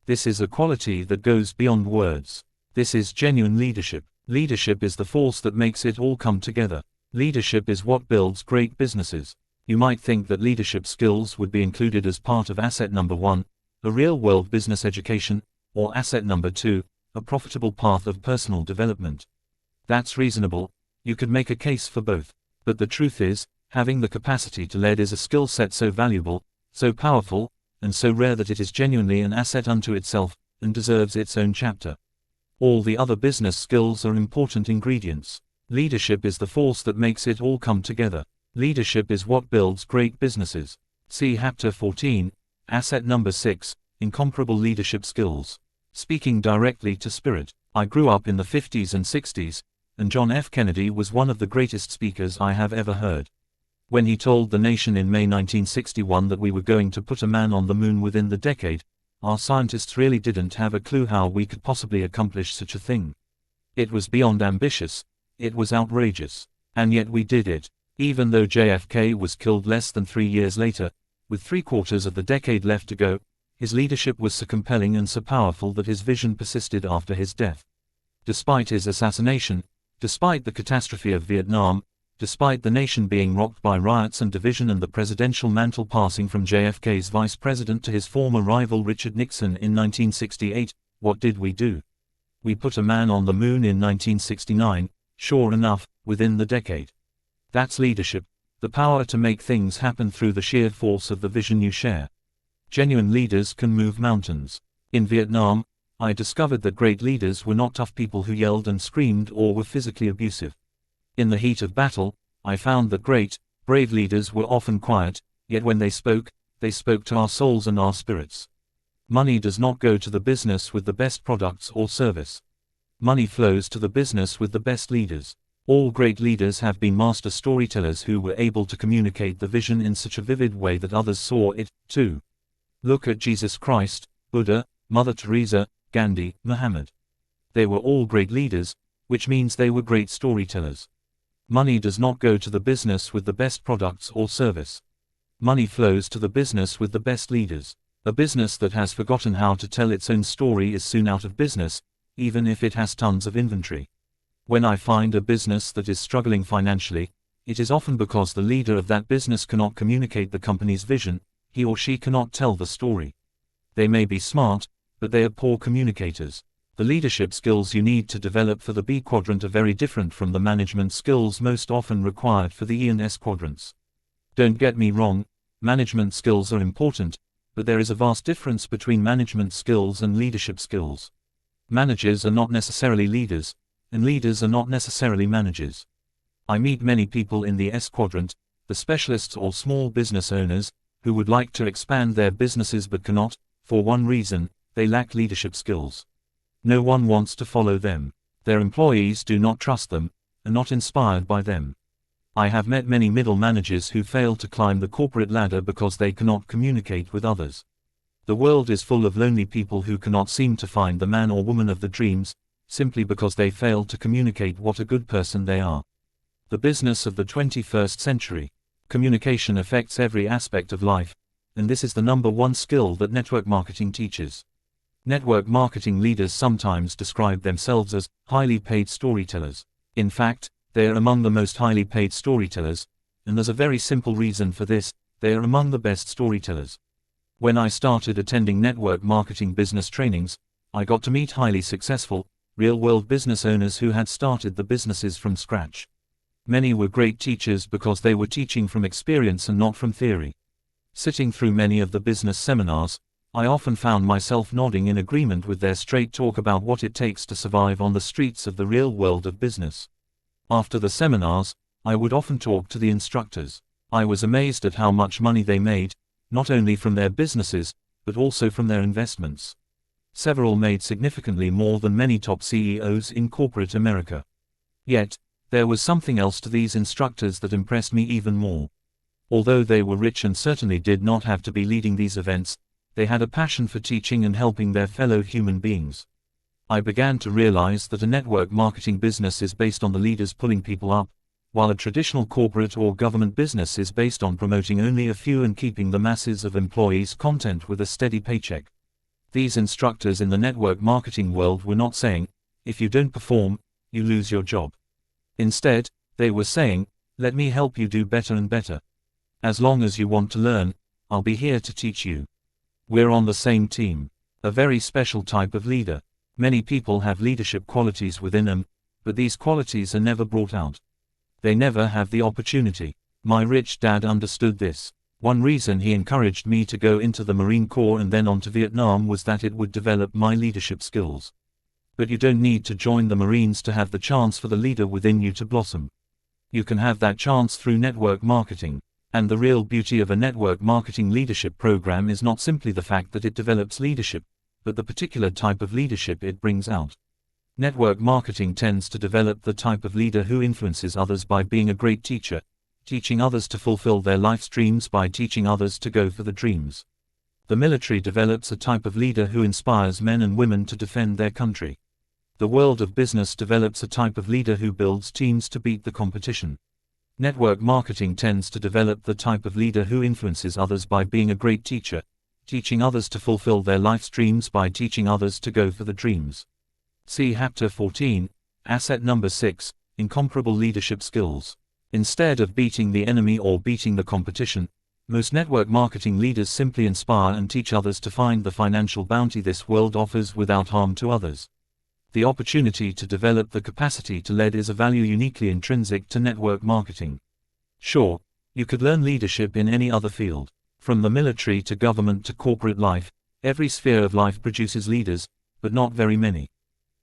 This is a quality that goes beyond words. This is genuine leadership. Leadership is the force that makes it all come together. Leadership is what builds great businesses. You might think that leadership skills would be included as part of asset number 1, a real-world business education, or asset number 2, a profitable path of personal development. That's reasonable. You could make a case for both. But the truth is, having the capacity to lead is a skill set so valuable, so powerful, and so rare that it is genuinely an asset unto itself, and deserves its own chapter. All the other business skills are important ingredients. Leadership is the force that makes it all come together. Leadership is what builds great businesses. See Chapter 14, Asset number 6, Incomparable Leadership Skills. Speaking directly to spirit. I grew up in the 50s and 60s, and John F. Kennedy was one of the greatest speakers I have ever heard. When he told the nation in May 1961 that we were going to put a man on the moon within the decade, our scientists really didn't have a clue how we could possibly accomplish such a thing. It was beyond ambitious, it was outrageous. And yet we did it. Even though JFK was killed less than 3 years later, with 3/4 of the decade left to go, his leadership was so compelling and so powerful that his vision persisted after his death. Despite his assassination, despite the catastrophe of Vietnam, despite the nation being rocked by riots and division and the presidential mantle passing from JFK's vice president to his former rival Richard Nixon in 1968, what did we do? We put a man on the moon in 1969, sure enough, within the decade. That's leadership, The power to make things happen through the sheer force of the vision you share. Genuine leaders can move mountains. In Vietnam, I discovered that great leaders were not tough people who yelled and screamed or were physically abusive. In the heat of battle, I found that great, brave leaders were often quiet, yet when they spoke to our souls and our spirits. Money does not go to the business with the best products or service. Money flows to the business with the best leaders. All great leaders have been master storytellers who were able to communicate the vision in such a vivid way that others saw it, too. Look at Jesus Christ, Buddha, Mother Teresa, Gandhi, Muhammad. They were all great leaders, which means they were great storytellers. Money does not go to the business with the best products or service. Money flows to the business with the best leaders. A business that has forgotten how to tell its own story is soon out of business, even if it has tons of inventory. When I find a business that is struggling financially, it is often because the leader of that business cannot communicate the company's vision, he or she cannot tell the story. They may be smart, but they are poor communicators. The leadership skills you need to develop for the B quadrant are very different from the management skills most often required for the E and S quadrants. Don't get me wrong, management skills are important, but there is a vast difference between management skills and leadership skills. Managers are not necessarily leaders, and leaders are not necessarily managers. I meet many people in the S quadrant, the specialists or small business owners, who would like to expand their businesses but cannot, for one reason, they lack leadership skills. No one wants to follow them. Their employees do not trust them, are not inspired by them. I have met many middle managers who fail to climb the corporate ladder because they cannot communicate with others. The world is full of lonely people who cannot seem to find the man or woman of their dreams, simply because they fail to communicate what a good person they are. The business of the 21st century. Communication affects every aspect of life, and this is the number one skill that network marketing teaches. Network marketing leaders sometimes describe themselves as highly paid storytellers. In fact, they are among the most highly paid storytellers, and there's a very simple reason for this: they are among the best storytellers. When I started attending network marketing business trainings, I got to meet highly successful, real-world business owners who had started the businesses from scratch. Many were great teachers because they were teaching from experience and not from theory. Sitting through many of the business seminars, I often found myself nodding in agreement with their straight talk about what it takes to survive on the streets of the real world of business. After the seminars, I would often talk to the instructors. I was amazed at how much money they made, not only from their businesses, but also from their investments. Several made significantly more than many top CEOs in corporate America. Yet, there was something else to these instructors that impressed me even more. Although they were rich and certainly did not have to be leading these events, they had a passion for teaching and helping their fellow human beings. I began to realize that a network marketing business is based on the leaders pulling people up, while a traditional corporate or government business is based on promoting only a few and keeping the masses of employees content with a steady paycheck. These instructors in the network marketing world were not saying, if you don't perform, you lose your job. Instead, they were saying, let me help you do better and better. As long as you want to learn, I'll be here to teach you. We're on the same team. A very special type of leader. Many people have leadership qualities within them, but these qualities are never brought out. They never have the opportunity. My rich dad understood this. One reason he encouraged me to go into the Marine Corps and then on to Vietnam was that it would develop my leadership skills. But you don't need to join the Marines to have the chance for the leader within you to blossom. You can have that chance through network marketing. And the real beauty of a network marketing leadership program is not simply the fact that it develops leadership, but the particular type of leadership it brings out. Network marketing tends to develop the type of leader who influences others by being a great teacher, teaching others to fulfill their life's dreams by teaching others to go for the dreams. The military develops a type of leader who inspires men and women to defend their country. The world of business develops a type of leader who builds teams to beat the competition. Network marketing tends to develop the type of leader who influences others by being a great teacher, teaching others to fulfill their life's dreams by teaching others to go for the dreams. See Chapter 14, Asset Number 6, Incomparable Leadership Skills. Instead of beating the enemy or beating the competition, most network marketing leaders simply inspire and teach others to find the financial bounty this world offers without harm to others. The opportunity to develop the capacity to lead is a value uniquely intrinsic to network marketing. Sure, You could learn leadership in any other field. From the military to government to corporate life, every sphere of life produces leaders, but not very many.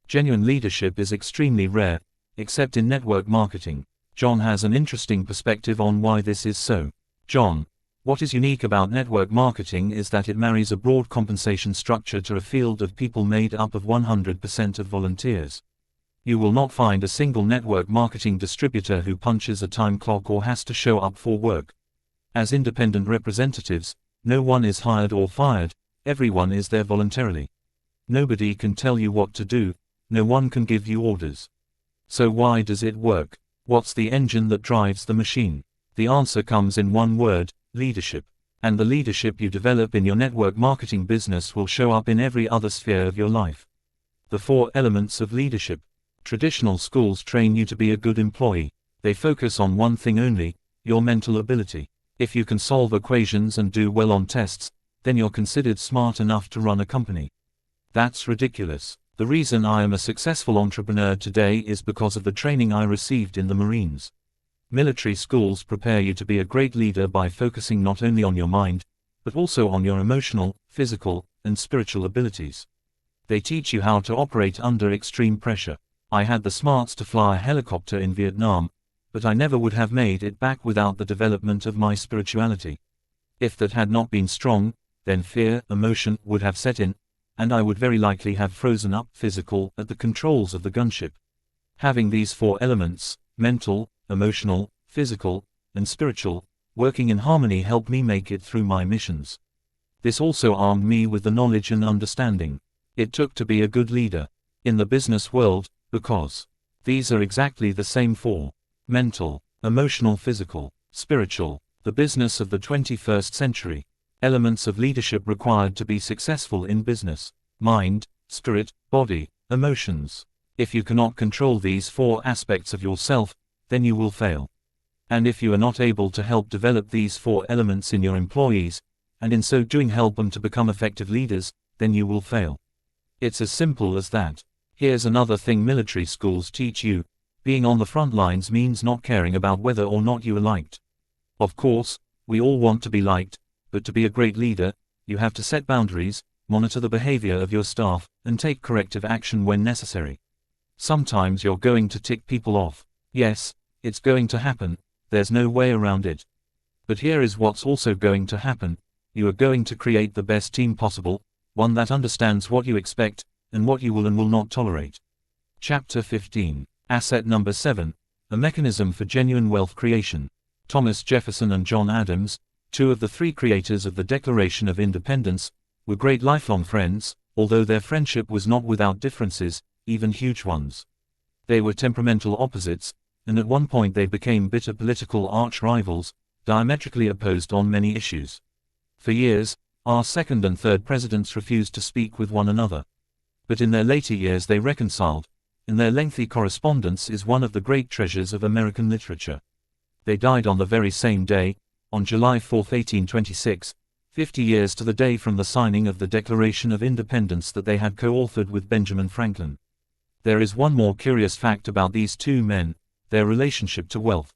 Genuine leadership is extremely rare, except in network marketing. John has an interesting perspective on why this is so. John: what is unique about network marketing is that it marries a broad compensation structure to a field of people made up of 100% of volunteers. You will not find a single network marketing distributor who punches a time clock or has to show up for work. As independent representatives, no one is hired or fired, everyone is there voluntarily. Nobody can tell you what to do, no one can give you orders. So why does it work? What's the engine that drives the machine? The answer comes in one word: leadership. And the leadership you develop in your network marketing business will show up in every other sphere of your life. The 4 elements of leadership. Traditional schools train you to be a good employee. They focus on one thing only: your mental ability. If you can solve equations and do well on tests, then you're considered smart enough to run a company. That's ridiculous. The reason I am a successful entrepreneur today is because of the training I received in the Marines. Military schools prepare you to be a great leader by focusing not only on your mind, but also on your emotional, physical, and spiritual abilities. They teach you how to operate under extreme pressure. I had the smarts to fly a helicopter in Vietnam, but I never would have made it back without the development of my spirituality. If that had not been strong, then fear, emotion, would have set in, and I would very likely have frozen up physical at the controls of the gunship. Having these 4 elements, mental, emotional, physical, and spiritual, working in harmony helped me make it through my missions. This also armed me with the knowledge and understanding it took to be a good leader in the business world, because these are exactly the same 4: mental, emotional, physical, spiritual, the business of the 21st century. Elements of leadership required to be successful in business: mind, spirit, body, emotions. If you cannot control these 4 aspects of yourself, then you will fail. And if you are not able to help develop these 4 elements in your employees, and in so doing help them to become effective leaders, then you will fail. It's as simple as that. Here's another thing military schools teach you: being on the front lines means not caring about whether or not you are liked. Of course, we all want to be liked, but to be a great leader, you have to set boundaries, monitor the behavior of your staff, and take corrective action when necessary. Sometimes you're going to tick people off. Yes, it's going to happen, there's no way around it. But here is what's also going to happen: you are going to create the best team possible, one that understands what you expect, and what you will and will not tolerate. Chapter 15. Asset number 7. A mechanism for genuine wealth creation. Thomas Jefferson and John Adams, 2 of the 3 creators of the Declaration of Independence, were great lifelong friends, although their friendship was not without differences, even huge ones. They were temperamental opposites, and at one point they became bitter political arch-rivals, diametrically opposed on many issues. For years, our second and third presidents refused to speak with one another. But in their later years they reconciled, and their lengthy correspondence is one of the great treasures of American literature. They died on the very same day, on July 4, 1826, 50 years to the day from the signing of the Declaration of Independence that they had co-authored with Benjamin Franklin. There is one more curious fact about these 2 men: their relationship to wealth.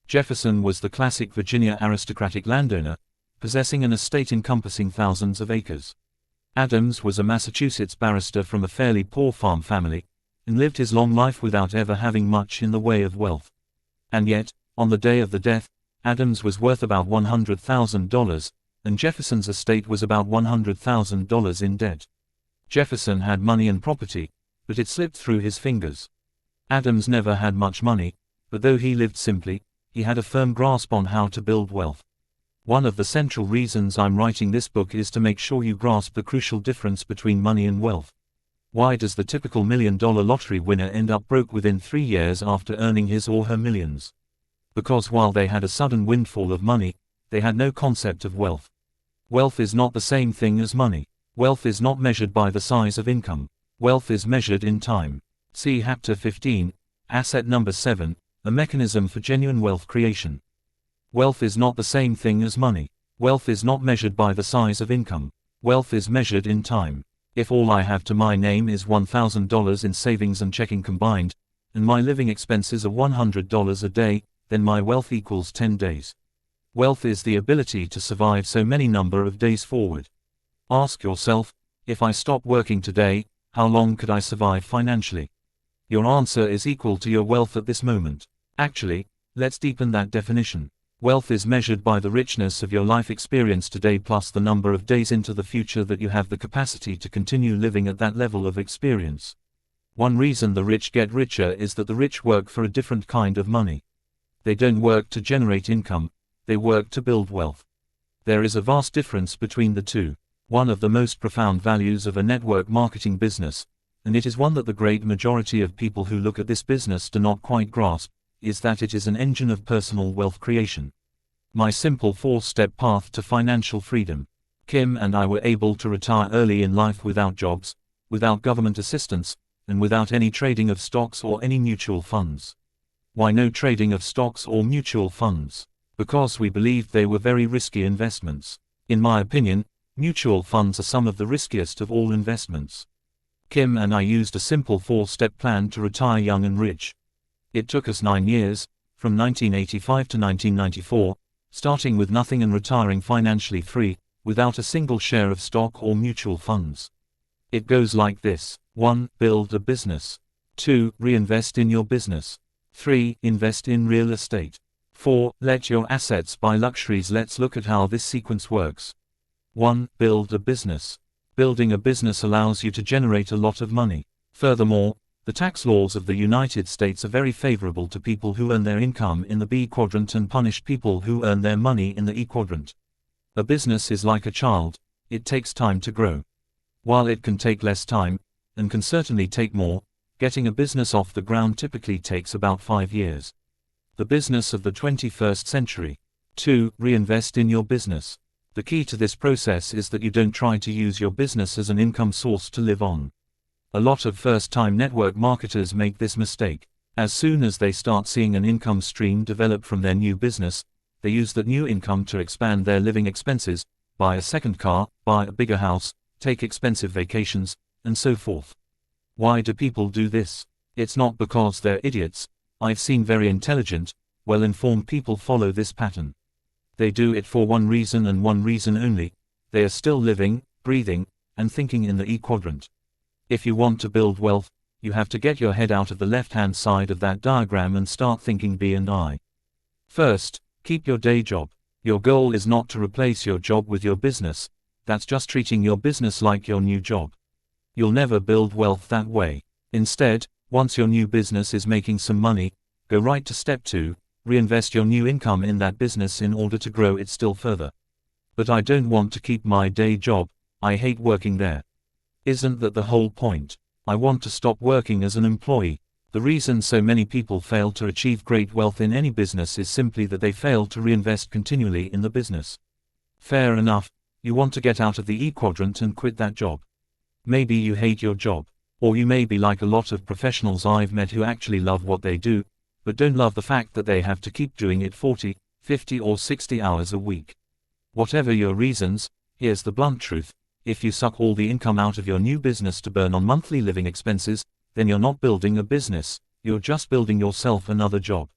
Jefferson was the classic Virginia aristocratic landowner, possessing an estate encompassing thousands of acres. Adams was a Massachusetts barrister from a fairly poor farm family, and lived his long life without ever having much in the way of wealth. And yet, on the day of the death, Adams was worth about $100,000, and Jefferson's estate was about $100,000 in debt. Jefferson had money and property, but it slipped through his fingers. Adams never had much money, but though he lived simply, he had a firm grasp on how to build wealth. One of the central reasons I'm writing this book is to make sure you grasp the crucial difference between money and wealth. Why does the typical $1 million lottery winner end up broke within 3 years after earning his or her millions? Because while they had a sudden windfall of money, they had no concept of wealth. Wealth is not the same thing as money. Wealth is not measured by the size of income. Wealth is measured in time. See Chapter 15, Asset number 7, A Mechanism for Genuine Wealth Creation. Wealth is not the same thing as money. Wealth is not measured by the size of income. Wealth is measured in time. If all I have to my name is $1,000 in savings and checking combined, and my living expenses are $100 a day, then my wealth equals 10 days. Wealth is the ability to survive so many number of days forward. Ask yourself, if I stop working today, how long could I survive financially? Your answer is equal to your wealth at this moment. Actually, let's deepen that definition. Wealth is measured by the richness of your life experience today plus the number of days into the future that you have the capacity to continue living at that level of experience. One reason the rich get richer is that the rich work for a different kind of money. They don't work to generate income, they work to build wealth. There is a vast difference between the two. One of the most profound values of a network marketing business, and it is one that the great majority of people who look at this business do not quite grasp, is that it is an engine of personal wealth creation. My simple 4-step path to financial freedom. Kim and I were able to retire early in life without jobs, without government assistance, and without any trading of stocks or any mutual funds. Why no trading of stocks or mutual funds? Because we believed they were very risky investments. In my opinion, mutual funds are some of the riskiest of all investments. Kim and I used a simple 4-step plan to retire young and rich. It took us 9 years, from 1985 to 1994, starting with nothing and retiring financially free, without a single share of stock or mutual funds. It goes like this. 1. Build a business. 2. Reinvest in your business. 3. Invest in real estate. 4. Let your assets buy luxuries. Let's look at how this sequence works. 1. Build a business. Building a business allows you to generate a lot of money. Furthermore, the tax laws of the United States are very favorable to people who earn their income in the B quadrant and punish people who earn their money in the E quadrant. A business is like a child, it takes time to grow. While it can take less time, and can certainly take more, getting a business off the ground typically takes about 5 years. The business of the 21st century. 2. Reinvest in your business. The key to this process is that you don't try to use your business as an income source to live on. A lot of first-time network marketers make this mistake. As soon as they start seeing an income stream develop from their new business, they use that new income to expand their living expenses, buy a second car, buy a bigger house, take expensive vacations, and so forth. Why do people do this? It's not because they're idiots. I've seen very intelligent, well-informed people follow this pattern. They do it for one reason and one reason only. They are still living, breathing, and thinking in the E quadrant. If you want to build wealth, you have to get your head out of the left-hand side of that diagram and start thinking B and I. First, keep your day job. Your goal is not to replace your job with your business. That's just treating your business like your new job. You'll never build wealth that way. Instead, once your new business is making some money, go right to step 2, reinvest your new income in that business in order to grow it still further. But I don't want to keep my day job, I hate working there. Isn't that the whole point? I want to stop working as an employee. The reason so many people fail to achieve great wealth in any business is simply that they fail to reinvest continually in the business. Fair enough, you want to get out of the E quadrant and quit that job. Maybe you hate your job. Or you may be like a lot of professionals I've met who actually love what they do, but don't love the fact that they have to keep doing it 40, 50 or 60 hours a week. Whatever your reasons, here's the blunt truth. If you suck all the income out of your new business to burn on monthly living expenses, then you're not building a business, you're just building yourself another job.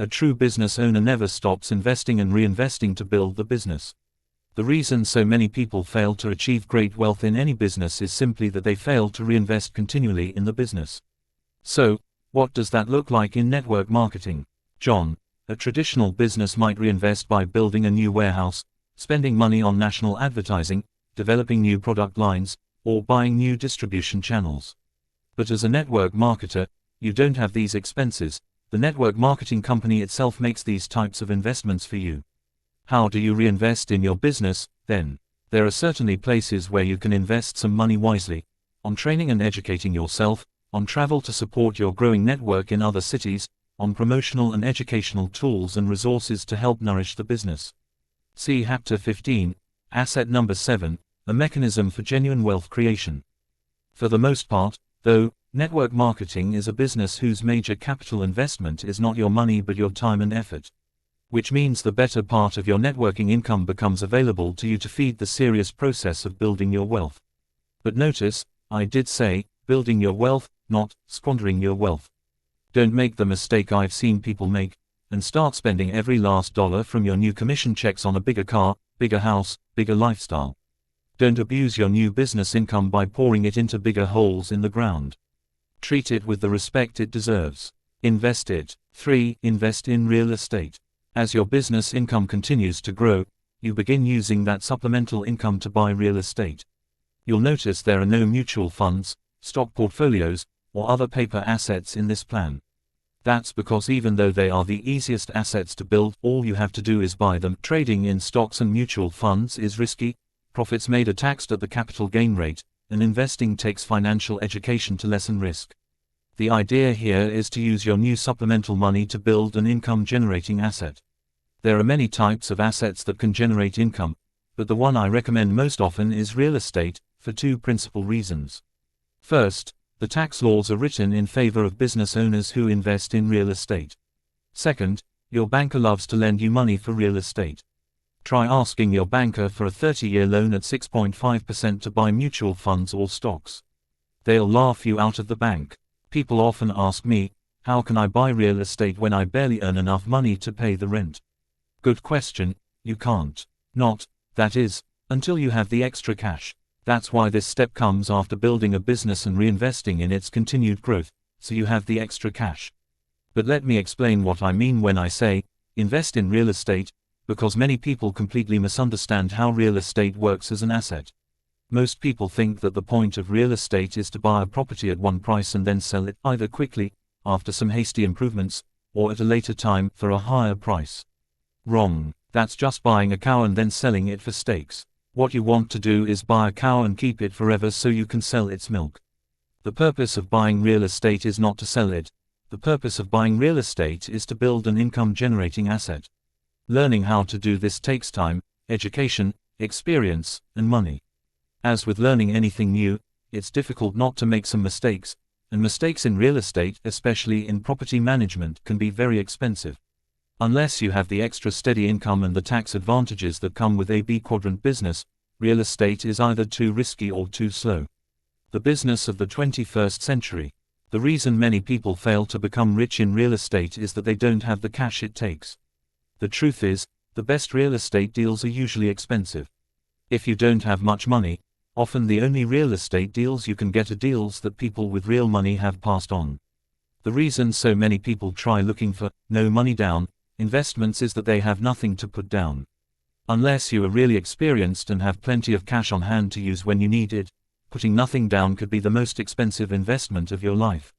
A true business owner never stops investing and reinvesting to build the business. The reason so many people fail to achieve great wealth in any business is simply that they fail to reinvest continually in the business. So, what does that look like in network marketing? John, a traditional business might reinvest by building a new warehouse, spending money on national advertising, developing new product lines, or buying new distribution channels. But as a network marketer, you don't have these expenses. The network marketing company itself makes these types of investments for you. How do you reinvest in your business, then? There are certainly places where you can invest some money wisely, on training and educating yourself, on travel to support your growing network in other cities, on promotional and educational tools and resources to help nourish the business. See Chapter 15, Asset Number 7, a mechanism for genuine wealth creation. For the most part, though, network marketing is a business whose major capital investment is not your money but your time and effort. Which means the better part of your networking income becomes available to you to feed the serious process of building your wealth. But notice, I did say, building your wealth, not squandering your wealth. Don't make the mistake I've seen people make. and start spending every last dollar from your new commission checks on a bigger car, bigger house, bigger lifestyle. Don't abuse your new business income by pouring it into bigger holes in the ground. Treat it with the respect it deserves. Invest it. 3. Invest in real estate. As your business income continues to grow, you begin using that supplemental income to buy real estate. You'll notice there are no mutual funds, stock portfolios, or other paper assets in this plan. That's because even though they are the easiest assets to build, all you have to do is buy them. Trading in stocks and mutual funds is risky, profits made are taxed at the capital gain rate, and investing takes financial education to lessen risk. The idea here is to use your new supplemental money to build an income-generating asset. There are many types of assets that can generate income, but the one I recommend most often is real estate, for two principal reasons. First, the tax laws are written in favor of business owners who invest in real estate. Second, your banker loves to lend you money for real estate. Try asking your banker for a 30-year loan at 6.5% to buy mutual funds or stocks. They'll laugh you out of the bank. People often ask me, how can I buy real estate when I barely earn enough money to pay the rent? Good question, you can't. Not, that is, until you have the extra cash. That's why this step comes after building a business and reinvesting in its continued growth, so you have the extra cash. But let me explain what I mean when I say, invest in real estate, because many people completely misunderstand how real estate works as an asset. Most people think that the point of real estate is to buy a property at one price and then sell it, either quickly, after some hasty improvements, or at a later time, for a higher price. Wrong. That's just buying a cow and then selling it for steaks. What you want to do is buy a cow and keep it forever so you can sell its milk. The purpose of buying real estate is not to sell it. The purpose of buying real estate is to build an income-generating asset. Learning how to do this takes time, education, experience, and money. As with learning anything new, it's difficult not to make some mistakes, and mistakes in real estate, especially in property management, can be very expensive. Unless you have the extra steady income and the tax advantages that come with a B quadrant business, real estate is either too risky or too slow. The business of the 21st century. The reason many people fail to become rich in real estate is that they don't have the cash it takes. The truth is, the best real estate deals are usually expensive. If you don't have much money, often the only real estate deals you can get are deals that people with real money have passed on. The reason so many people try looking for no money down investments is that they have nothing to put down. Unless you are really experienced and have plenty of cash on hand to use when you need it, putting nothing down could be the most expensive investment of your life.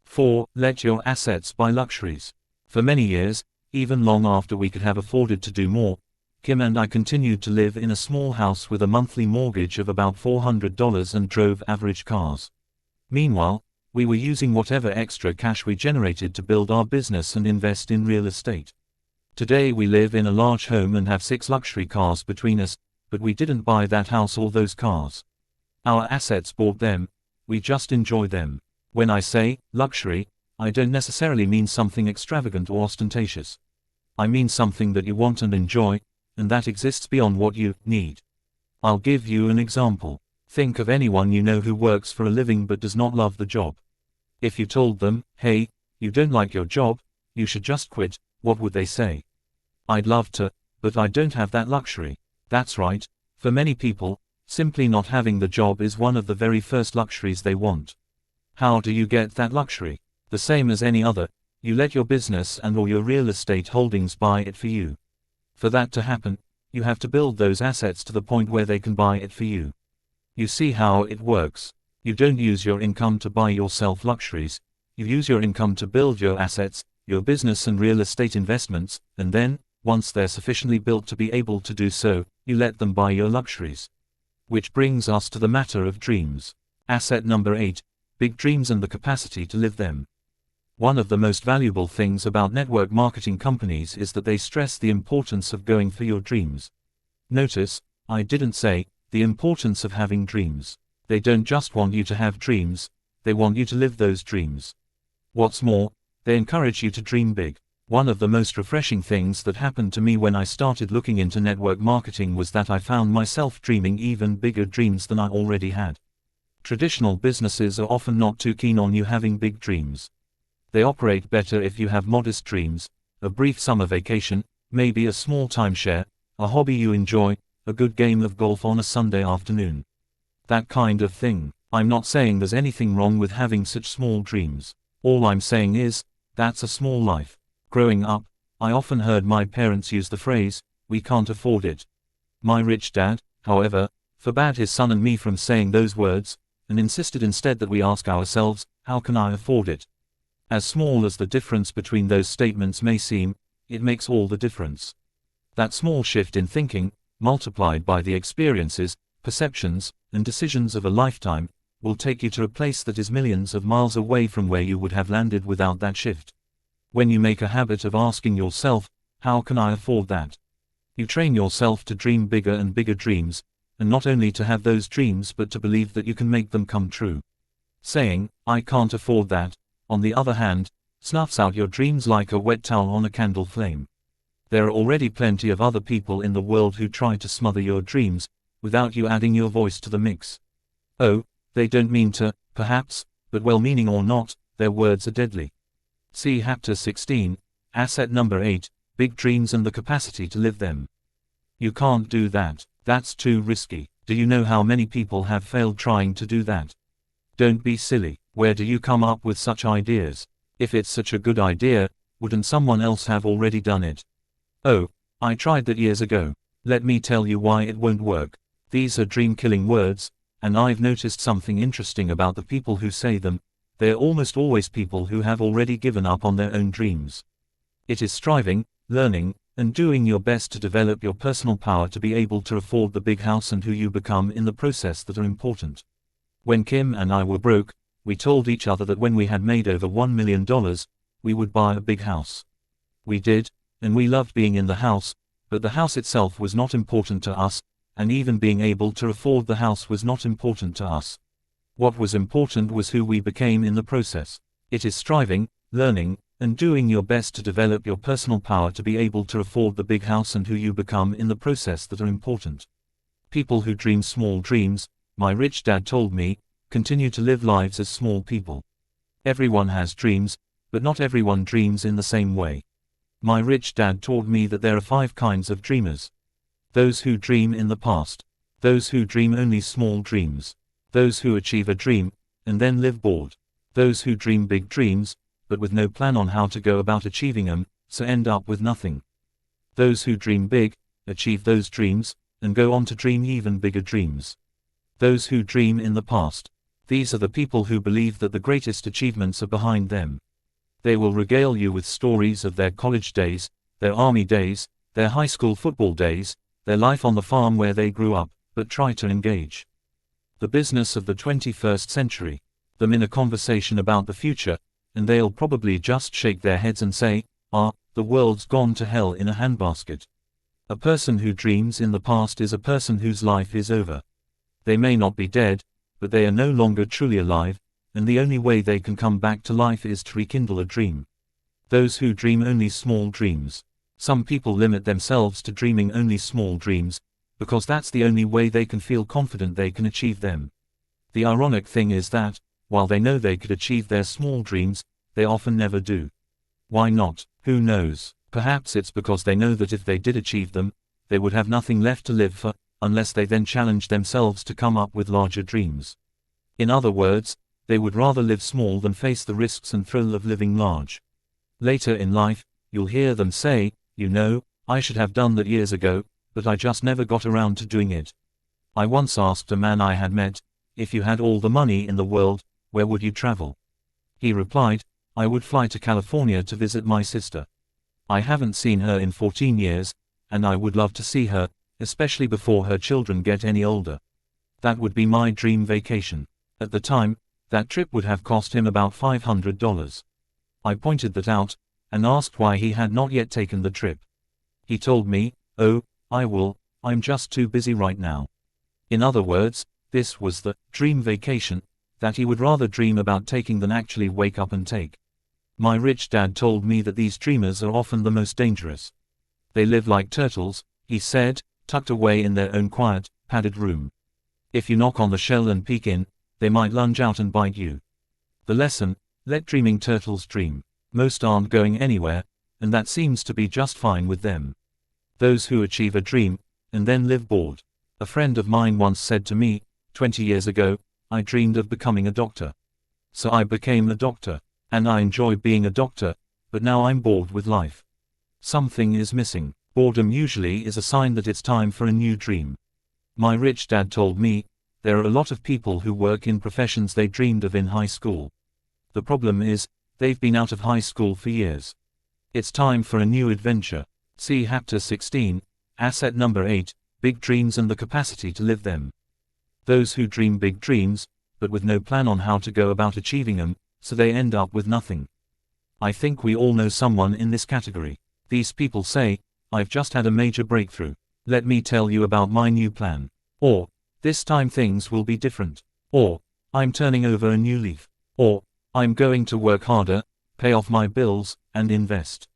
4. Let your assets buy luxuries. For many years, even long after we could have afforded to do more, Kim and I continued to live in a small house with a monthly mortgage of about $400 and drove average cars. Meanwhile, we were using whatever extra cash we generated to build our business and invest in real estate. Today we live in a large home and have 6 luxury cars between us, but we didn't buy that house or those cars. Our assets bought them, we just enjoy them. When I say luxury, I don't necessarily mean something extravagant or ostentatious. I mean something that you want and enjoy, and that exists beyond what you need. I'll give you an example. Think of anyone you know who works for a living but does not love the job. If you told them, hey, you don't like your job, you should just quit, what would they say? I'd love to, but I don't have that luxury. That's right, for many people, simply not having the job is one of the very first luxuries they want. How do you get that luxury? The same as any other, you let your business and or your real estate holdings buy it for you. For that to happen, you have to build those assets to the point where they can buy it for you. You see how it works. You don't use your income to buy yourself luxuries, you use your income to build your assets, your business and real estate investments, and then, once they're sufficiently built to be able to do so, you let them buy your luxuries. Which brings us to the matter of dreams. Asset number 8, big dreams and the capacity to live them. One of the most valuable things about network marketing companies is that they stress the importance of going for your dreams. Notice, I didn't say, the importance of having dreams. They don't just want you to have dreams, they want you to live those dreams. What's more, they encourage you to dream big. One of the most refreshing things that happened to me when I started looking into network marketing was that I found myself dreaming even bigger dreams than I already had. Traditional businesses are often not too keen on you having big dreams. They operate better if you have modest dreams, a brief summer vacation, maybe a small timeshare, a hobby you enjoy, a good game of golf on a Sunday afternoon. That kind of thing. I'm not saying there's anything wrong with having such small dreams. All I'm saying is, that's a small life. Growing up, I often heard my parents use the phrase, "We can't afford it." My rich dad, however, forbade his son and me from saying those words, and insisted instead that we ask ourselves, how can I afford it? As small as the difference between those statements may seem, it makes all the difference. That small shift in thinking, multiplied by the experiences, perceptions, and decisions of a lifetime, will take you to a place that is millions of miles away from where you would have landed without that shift. When you make a habit of asking yourself, how can I afford that? You train yourself to dream bigger and bigger dreams, and not only to have those dreams but to believe that you can make them come true. Saying, "I can't afford that," on the other hand, snuffs out your dreams like a wet towel on a candle flame. There are already plenty of other people in the world who try to smother your dreams, without you adding your voice to the mix. Oh, they don't mean to, perhaps, but well-meaning or not, their words are deadly. See Chapter 16, Asset Number 8, Big Dreams and the Capacity to Live Them. You can't do that. That's too risky. Do you know how many people have failed trying to do that? Don't be silly. Where do you come up with such ideas? If it's such a good idea, wouldn't someone else have already done it? Oh, I tried that years ago. Let me tell you why it won't work. These are dream-killing words, and I've noticed something interesting about the people who say them. They're almost always people who have already given up on their own dreams. It is striving, learning, and doing your best to develop your personal power to be able to afford the big house and who you become in the process that are important. When Kim and I were broke, we told each other that when we had made over $1 million, we would buy a big house. We did, and we loved being in the house, but the house itself was not important to us, and even being able to afford the house was not important to us. What was important was who we became in the process. It is striving, learning, and doing your best to develop your personal power to be able to afford the big house and who you become in the process that are important. People who dream small dreams, my rich dad told me, continue to live lives as small people. Everyone has dreams, but not everyone dreams in the same way. My rich dad taught me that there are 5 kinds of dreamers. Those who dream in the past. Those who dream only small dreams. Those who achieve a dream, and then live bored. Those who dream big dreams, but with no plan on how to go about achieving them, so end up with nothing. Those who dream big, achieve those dreams, and go on to dream even bigger dreams. Those who dream in the past. These are the people who believe that the greatest achievements are behind them. They will regale you with stories of their college days, their army days, their high school football days, their life on the farm where they grew up, but try to engage the business of the 21st century. Them in a conversation about the future, and they'll probably just shake their heads and say, the world's gone to hell in a handbasket. A person who dreams in the past is a person whose life is over. They may not be dead, but they are no longer truly alive, and the only way they can come back to life is to rekindle a dream. Those who dream only small dreams. Some people limit themselves to dreaming only small dreams, because that's the only way they can feel confident they can achieve them. The ironic thing is that, while they know they could achieve their small dreams, they often never do. Why not? Who knows? Perhaps it's because they know that if they did achieve them, they would have nothing left to live for, unless they then challenged themselves to come up with larger dreams. In other words, they would rather live small than face the risks and thrill of living large. Later in life, you'll hear them say, I should have done that years ago, but I just never got around to doing it. I once asked a man I had met, if you had all the money in the world, where would you travel? He replied, I would fly to California to visit my sister. I haven't seen her in 14 years, and I would love to see her, especially before her children get any older. That would be my dream vacation. At the time, that trip would have cost him about $500. I pointed that out, and asked why he had not yet taken the trip. He told me, I will, I'm just too busy right now. In other words, this was the dream vacation that he would rather dream about taking than actually wake up and take. My rich dad told me that these dreamers are often the most dangerous. They live like turtles, he said, tucked away in their own quiet, padded room. If you knock on the shell and peek in, they might lunge out and bite you. The lesson: let dreaming turtles dream. Most aren't going anywhere, and that seems to be just fine with them. Those who achieve a dream, and then live bored. A friend of mine once said to me, 20 years ago, I dreamed of becoming a doctor. So I became a doctor, and I enjoy being a doctor, but now I'm bored with life. Something is missing. Boredom usually is a sign that it's time for a new dream. My rich dad told me, there are a lot of people who work in professions they dreamed of in high school. The problem is, they've been out of high school for years. It's time for a new adventure. See chapter 16, asset number 8, big dreams and the capacity to live them. Those who dream big dreams, but with no plan on how to go about achieving them, so they end up with nothing. I think we all know someone in this category. These people say, I've just had a major breakthrough. Let me tell you about my new plan. Or, this time things will be different. Or, I'm turning over a new leaf. Or, I'm going to work harder, pay off my bills, and invest.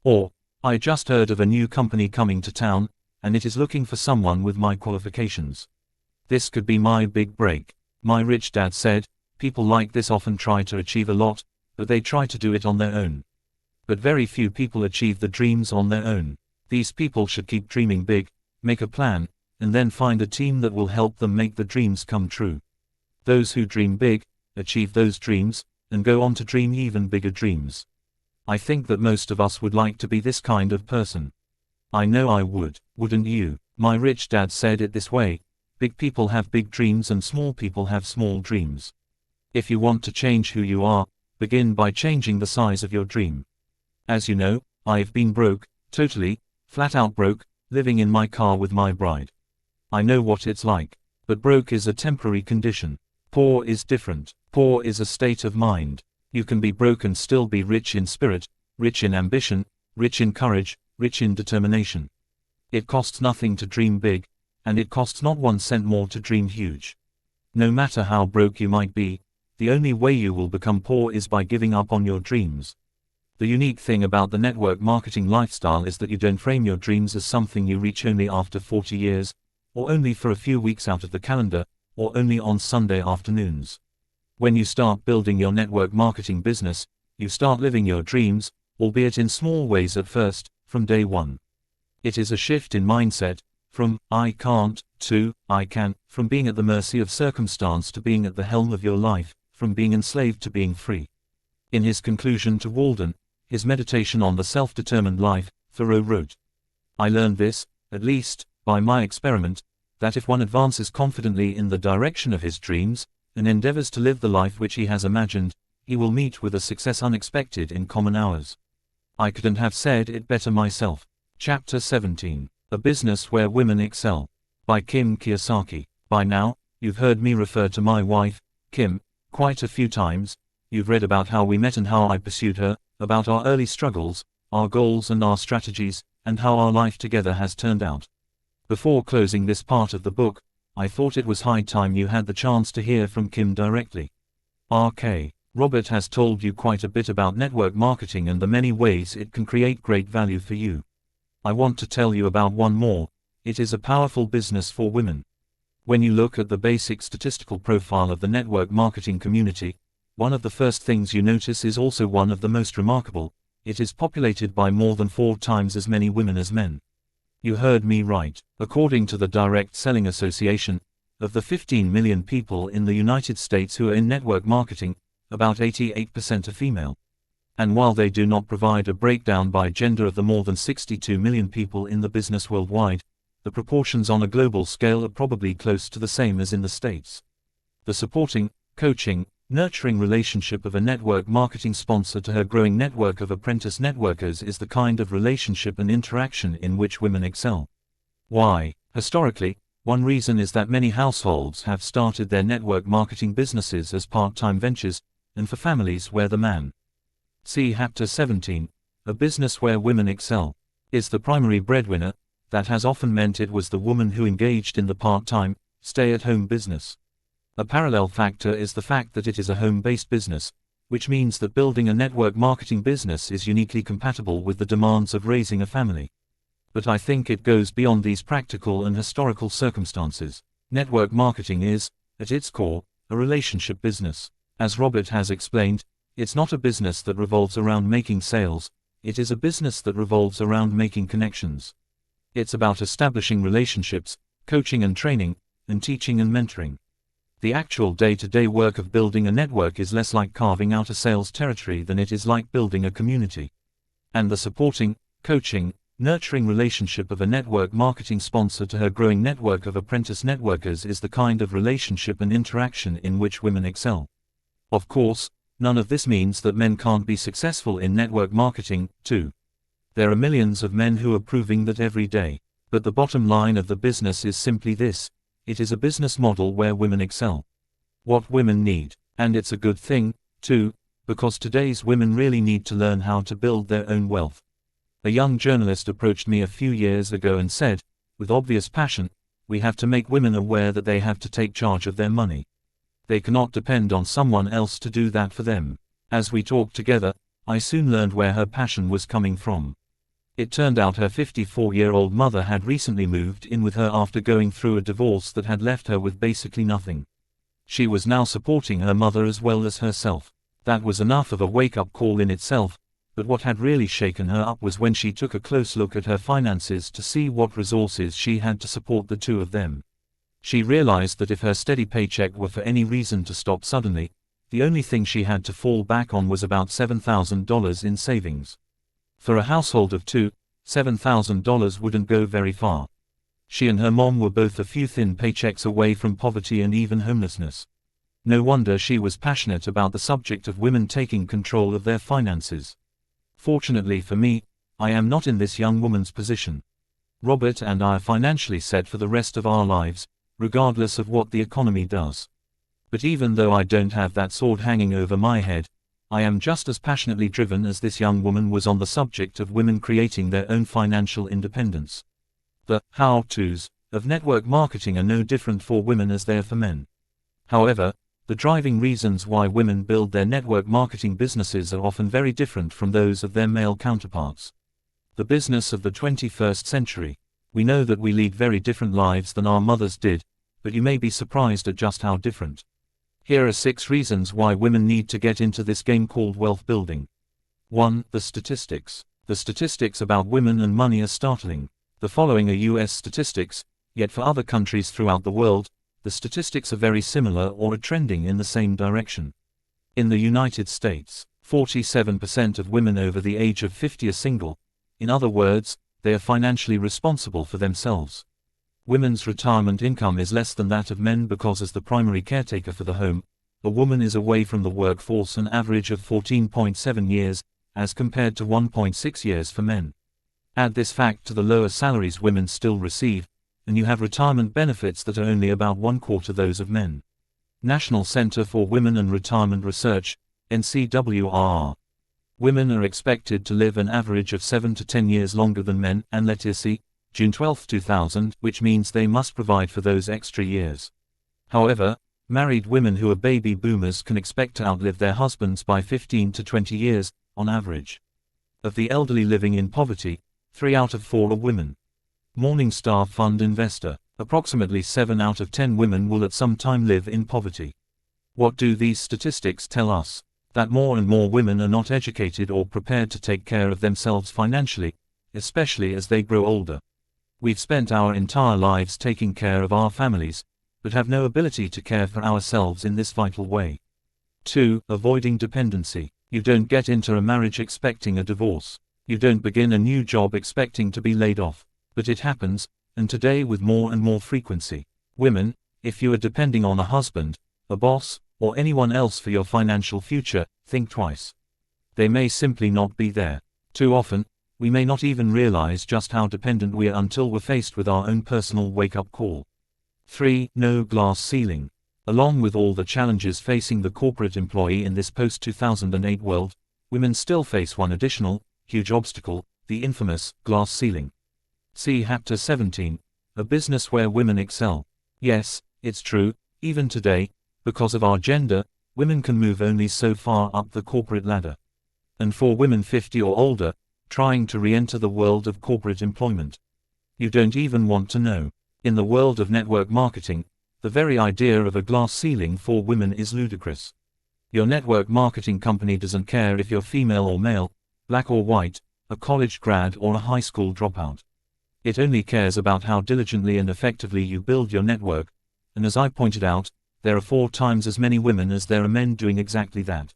Or, I just heard of a new company coming to town, and it is looking for someone with my qualifications. This could be my big break. My rich dad said, people like this often try to achieve a lot, but they try to do it on their own. But very few people achieve the dreams on their own. These people should keep dreaming big, make a plan, and then find a team that will help them make the dreams come true. Those who dream big, achieve those dreams, and go on to dream even bigger dreams. I think that most of us would like to be this kind of person. I know I would, wouldn't you? My rich dad said it this way, big people have big dreams and small people have small dreams. If you want to change who you are, begin by changing the size of your dream. As you know, I've been broke, totally, flat out broke, living in my car with my bride. I know what it's like. But broke is a temporary condition. Poor is different. Poor is a state of mind. You can be broke and still be rich in spirit, rich in ambition, rich in courage, rich in determination. It costs nothing to dream big, and it costs not 1 cent more to dream huge. No matter how broke you might be, the only way you will become poor is by giving up on your dreams. The unique thing about the network marketing lifestyle is that you don't frame your dreams as something you reach only after 40 years, or only for a few weeks out of the calendar, or only on Sunday afternoons. When you start building your network marketing business, you start living your dreams, albeit in small ways at first, from day one. It is a shift in mindset, from I can't to I can, from being at the mercy of circumstance to being at the helm of your life, from being enslaved to being free. In his conclusion to Walden, his meditation on the self-determined life, Thoreau wrote, I learned this, at least, by my experiment, that if one advances confidently in the direction of his dreams, and endeavors to live the life which he has imagined, he will meet with a success unexpected in common hours. I couldn't have said it better myself. Chapter 17. A Business Where Women Excel. By Kim Kiyosaki. By now, you've heard me refer to my wife, Kim, quite a few times. You've read about how we met and how I pursued her, about our early struggles, our goals and our strategies, and how our life together has turned out. Before closing this part of the book, I thought it was high time you had the chance to hear from Kim directly. R.K. Robert has told you quite a bit about network marketing and the many ways it can create great value for you. I want to tell you about one more. It is a powerful business for women. When you look at the basic statistical profile of the network marketing community, one of the first things you notice is also one of the most remarkable. It is populated by more than 4 times as many women as men. You heard me right. According to the Direct Selling Association, of the 15 million people in the United States who are in network marketing, about 88% are female. And while they do not provide a breakdown by gender of the more than 62 million people in the business worldwide, the proportions on a global scale are probably close to the same as in the States. The supporting, coaching, nurturing relationship of a network marketing sponsor to her growing network of apprentice networkers is the kind of relationship and interaction in which women excel. Why? Historically, one reason is that many households have started their network marketing businesses as part-time ventures, and for families where the man, see chapter 17, A Business Where Women Excel, is the primary breadwinner. That has often meant it was the woman who engaged in the part-time, stay-at-home business. A parallel factor is the fact that it is a home-based business, which means that building a network marketing business is uniquely compatible with the demands of raising a family. But I think it goes beyond these practical and historical circumstances. Network marketing is, at its core, a relationship business. As Robert has explained, it's not a business that revolves around making sales, It is a business that revolves around making connections. It's about establishing relationships, coaching and training, and teaching and mentoring. The actual day-to-day work of building a network is less like carving out a sales territory than it is like building a community. And the supporting, coaching, nurturing relationship of a network marketing sponsor to her growing network of apprentice networkers is the kind of relationship and interaction in which women excel. Of course, none of this means that men can't be successful in network marketing, too. There are millions of men who are proving that every day. But the bottom line of the business is simply this: it is a business model where women excel. What women need. And it's a good thing, too, because today's women really need to learn how to build their own wealth. A young journalist approached me a few years ago and said, with obvious passion, "We have to make women aware that they have to take charge of their money. They cannot depend on someone else to do that for them." As we talked together, I soon learned where her passion was coming from. It turned out her 54-year-old mother had recently moved in with her after going through a divorce that had left her with basically nothing. She was now supporting her mother as well as herself. That was enough of a wake-up call in itself, but what had really shaken her up was when she took a close look at her finances to see what resources she had to support the two of them. She realized that if her steady paycheck were for any reason to stop suddenly, the only thing she had to fall back on was about $7,000 in savings. For a household of two, $7,000 wouldn't go very far. She and her mom were both a few thin paychecks away from poverty and even homelessness. No wonder she was passionate about the subject of women taking control of their finances. Fortunately for me, I am not in this young woman's position. Robert and I are financially set for the rest of our lives, regardless of what the economy does. But even though I don't have that sword hanging over my head, I am just as passionately driven as this young woman was on the subject of women creating their own financial independence. The how-tos of network marketing are no different for women as they are for men. However, the driving reasons why women build their network marketing businesses are often very different from those of their male counterparts. The business of the 21st century. We know that we lead very different lives than our mothers did, but you may be surprised at just how different. Here are 6 reasons why women need to get into this game called wealth building. 1. The statistics. The statistics about women and money are startling. The following are US statistics, yet for other countries throughout the world, the statistics are very similar or are trending in the same direction. In the United States, 47% of women over the age of 50 are single. In other words, they are financially responsible for themselves. Women's retirement income is less than that of men because as the primary caretaker for the home, a woman is away from the workforce an average of 14.7 years, as compared to 1.6 years for men. Add this fact to the lower salaries women still receive, and you have retirement benefits that are only about 1/4 those of men. National Center for Women and Retirement Research, NCWR. Women are expected to live an average of 7 to 10 years longer than men, and let us see, June 12, 2000, which means they must provide for those extra years. However, married women who are baby boomers can expect to outlive their husbands by 15 to 20 years, on average. Of the elderly living in poverty, 3 out of 4 are women. Morningstar Fund investor. Approximately 7 out of 10 women will at some time live in poverty. What do these statistics tell us? That more and more women are not educated or prepared to take care of themselves financially, especially as they grow older. We've spent our entire lives taking care of our families, but have no ability to care for ourselves in this vital way. 2. Avoiding dependency. You don't get into a marriage expecting a divorce. You don't begin a new job expecting to be laid off. But it happens, and today with more and more frequency. Women, if you are depending on a husband, a boss, or anyone else for your financial future, think twice. They may simply not be there. Too often, we may not even realize just how dependent we are until we're faced with our own personal wake-up call. 3. No glass ceiling. Along with all the challenges facing the corporate employee in this post-2008 world, women still face one additional, huge obstacle, the infamous glass ceiling. See Chapter 17, a business where women excel. Yes, it's true, even today, because of our gender, women can move only so far up the corporate ladder. And for women 50 or older, trying to re-enter the world of corporate employment, you don't even want to know. In the world of network marketing, the very idea of a glass ceiling for women is ludicrous. Your network marketing company doesn't care if you're female or male, black or white, a college grad, or a high school dropout. It only cares about how diligently and effectively you build your network, and as I pointed out, there are 4 times as many women as there are men doing exactly that.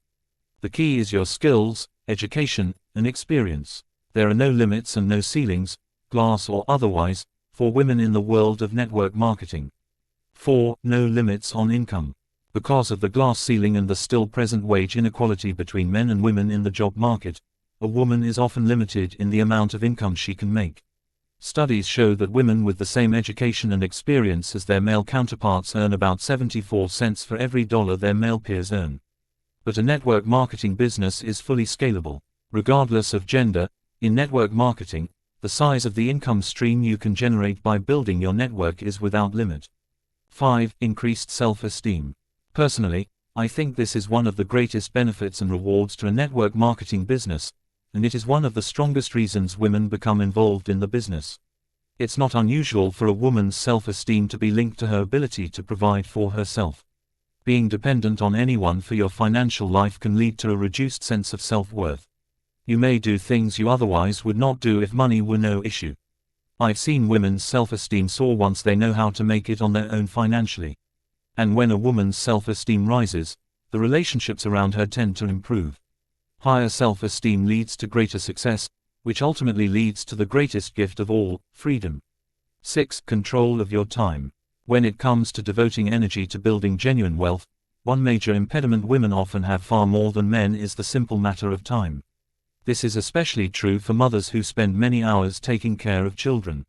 The key is your skills, education, and experience. There are no limits and no ceilings, glass or otherwise, for women in the world of network marketing. 4. No limits on income. Because of the glass ceiling and the still present wage inequality between men and women in the job market, a woman is often limited in the amount of income she can make. Studies show that women with the same education and experience as their male counterparts earn about 74 cents for every dollar their male peers earn. But a network marketing business is fully scalable. Regardless of gender, in network marketing, the size of the income stream you can generate by building your network is without limit. 5. Increased self-esteem. Personally, I think this is one of the greatest benefits and rewards to a network marketing business, and it is one of the strongest reasons women become involved in the business. It's not unusual for a woman's self-esteem to be linked to her ability to provide for herself. Being dependent on anyone for your financial life can lead to a reduced sense of self-worth. You may do things you otherwise would not do if money were no issue. I've seen women's self-esteem soar once they know how to make it on their own financially. And when a woman's self-esteem rises, the relationships around her tend to improve. Higher self-esteem leads to greater success, which ultimately leads to the greatest gift of all, freedom. 6. Control of your time. When it comes to devoting energy to building genuine wealth, one major impediment women often have far more than men is the simple matter of time. This is especially true for mothers who spend many hours taking care of children.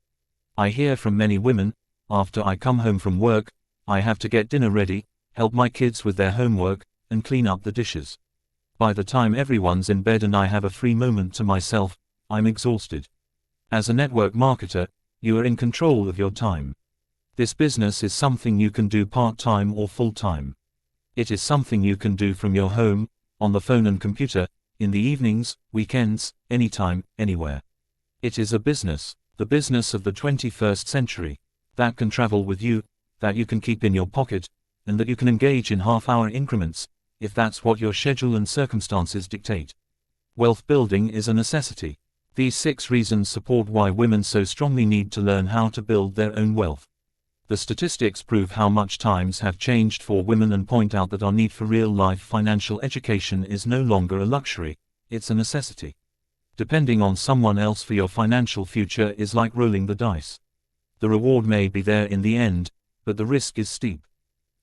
I hear from many women, after I come home from work, I have to get dinner ready, help my kids with their homework, and clean up the dishes. By the time everyone's in bed and I have a free moment to myself, I'm exhausted. As a network marketer, you are in control of your time. This business is something you can do part-time or full-time. It is something you can do from your home, on the phone and computer, in the evenings, weekends, anytime, anywhere. It is a business, the business of the 21st century, that can travel with you, that you can keep in your pocket, and that you can engage in half-hour increments, if that's what your schedule and circumstances dictate. Wealth building is a necessity. These 6 reasons support why women so strongly need to learn how to build their own wealth. The statistics prove how much times have changed for women and point out that our need for real-life financial education is no longer a luxury, it's a necessity. Depending on someone else for your financial future is like rolling the dice. The reward may be there in the end, but the risk is steep.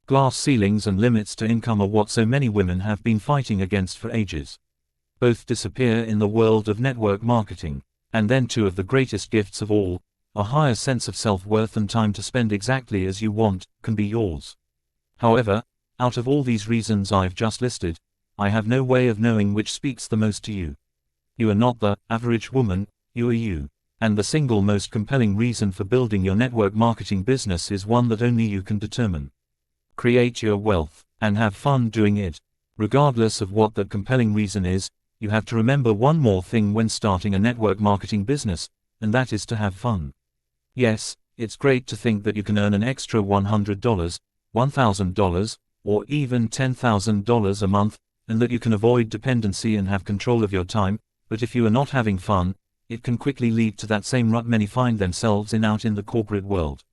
Glass ceilings and limits to income are what so many women have been fighting against for ages. Both disappear in the world of network marketing, and then 2 of the greatest gifts of all, a higher sense of self-worth and time to spend exactly as you want, can be yours. However, out of all these reasons I've just listed, I have no way of knowing which speaks the most to you. You are not the average woman, you are you. And the single most compelling reason for building your network marketing business is one that only you can determine. Create your wealth, and have fun doing it. Regardless of what that compelling reason is, you have to remember one more thing when starting a network marketing business, and that is to have fun. Yes, it's great to think that you can earn an extra $100, $1,000, or even $10,000 a month, and that you can avoid dependency and have control of your time, but if you are not having fun, it can quickly lead to that same rut many find themselves in out in the corporate world.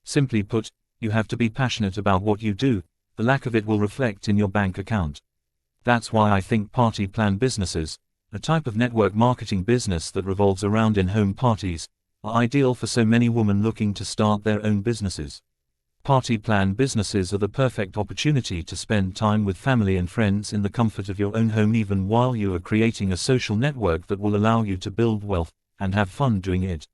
Simply put, you have to be passionate about what you do, the lack of it will reflect in your bank account. That's why I think party plan businesses, a type of network marketing business that revolves around in-home parties, are ideal for so many women looking to start their own businesses. Party plan businesses are the perfect opportunity to spend time with family and friends in the comfort of your own home even while you are creating a social network that will allow you to build wealth, and have fun doing it.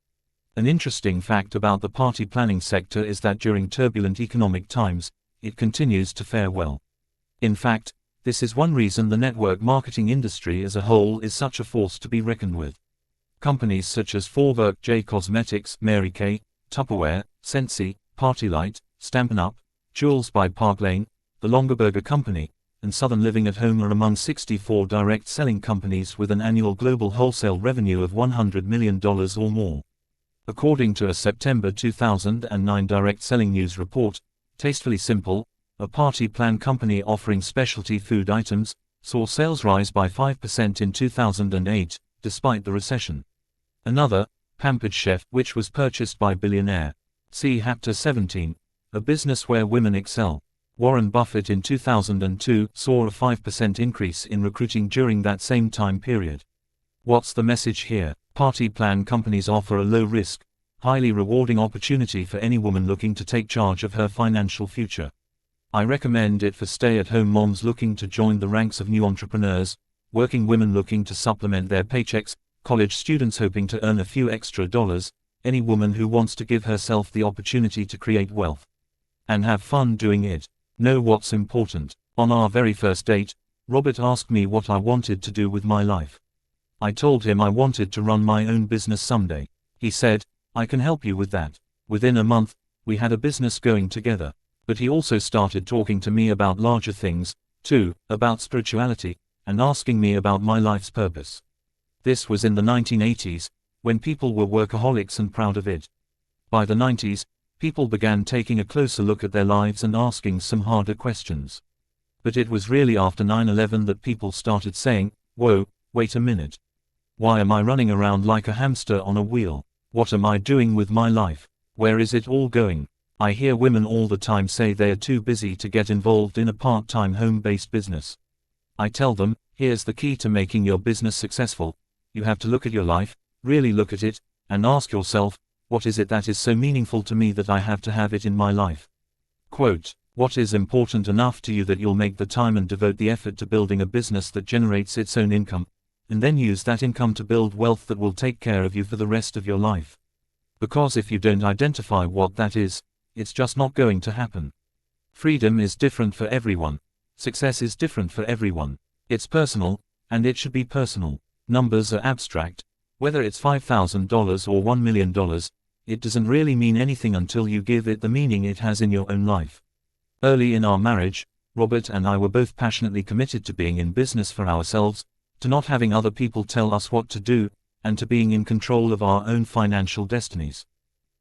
An interesting fact about the party planning sector is that during turbulent economic times, it continues to fare well. In fact, this is one reason the network marketing industry as a whole is such a force to be reckoned with. Companies such as Forwerk J Cosmetics, Mary Kay, Tupperware, Scentsy, Partylight, Stampin' Up, Jewels by Park Lane, The Longaberger Company, and Southern Living at Home are among 64 direct selling companies with an annual global wholesale revenue of $100 million or more. According to a September 2009 direct selling news report, Tastefully Simple, a party plan company offering specialty food items, saw sales rise by 5% in 2008, despite the recession. Another, Pampered Chef, which was purchased by billionaire. See Chapter 17, a business where women excel. Warren Buffett in 2002 saw a 5% increase in recruiting during that same time period. What's the message here? Party plan companies offer a low-risk, highly rewarding opportunity for any woman looking to take charge of her financial future. I recommend it for stay-at-home moms looking to join the ranks of new entrepreneurs, working women looking to supplement their paychecks, college students hoping to earn a few extra dollars, any woman who wants to give herself the opportunity to create wealth and have fun doing it. Know what's important. On our very first date, Robert asked me what I wanted to do with my life. I told him I wanted to run my own business someday. He said, "I can help you with that." Within a month, we had a business going together. But he also started talking to me about larger things, too, about spirituality, and asking me about my life's purpose. This was in the 1980s, when people were workaholics and proud of it. By the 90s, people began taking a closer look at their lives and asking some harder questions. But it was really after 9/11 that people started saying, "Whoa, wait a minute. Why am I running around like a hamster on a wheel? What am I doing with my life? Where is it all going?" I hear women all the time say they are too busy to get involved in a part-time home-based business. I tell them, here's the key to making your business successful. You have to look at your life, really look at it, and ask yourself, what is it that is so meaningful to me that I have to have it in my life? Quote, what is important enough to you that you'll make the time and devote the effort to building a business that generates its own income, and then use that income to build wealth that will take care of you for the rest of your life? Because if you don't identify what that is, it's just not going to happen. Freedom is different for everyone. Success is different for everyone. It's personal, and it should be personal. Numbers are abstract. Whether it's $5,000 or $1 million, it doesn't really mean anything until you give it the meaning it has in your own life. Early in our marriage, Robert and I were both passionately committed to being in business for ourselves, to not having other people tell us what to do, and to being in control of our own financial destinies.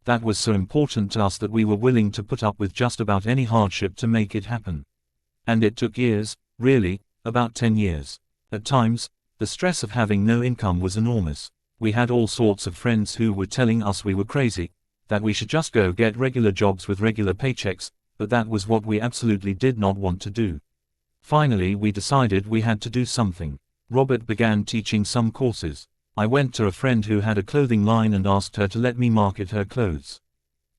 That was so important to us that we were willing to put up with just about any hardship to make it happen. And it took years, really, about 10 years. At times, the stress of having no income was enormous. We had all sorts of friends who were telling us we were crazy, that we should just go get regular jobs with regular paychecks, but that was what we absolutely did not want to do. Finally, we decided we had to do something. Robert began teaching some courses. I went to a friend who had a clothing line and asked her to let me market her clothes.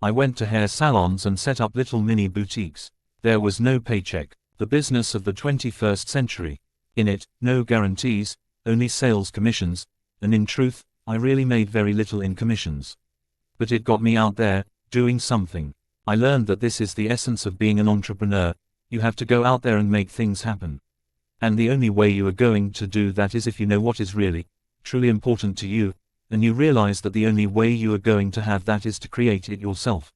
I went to hair salons and set up little mini boutiques. There was no paycheck, the business of the 21st century. In it, no guarantees, only sales commissions, and in truth, I really made very little in commissions. But it got me out there, doing something. I learned that this is the essence of being an entrepreneur. You have to go out there and make things happen. And the only way you are going to do that is if you know what is really, truly important to you, and you realize that the only way you are going to have that is to create it yourself.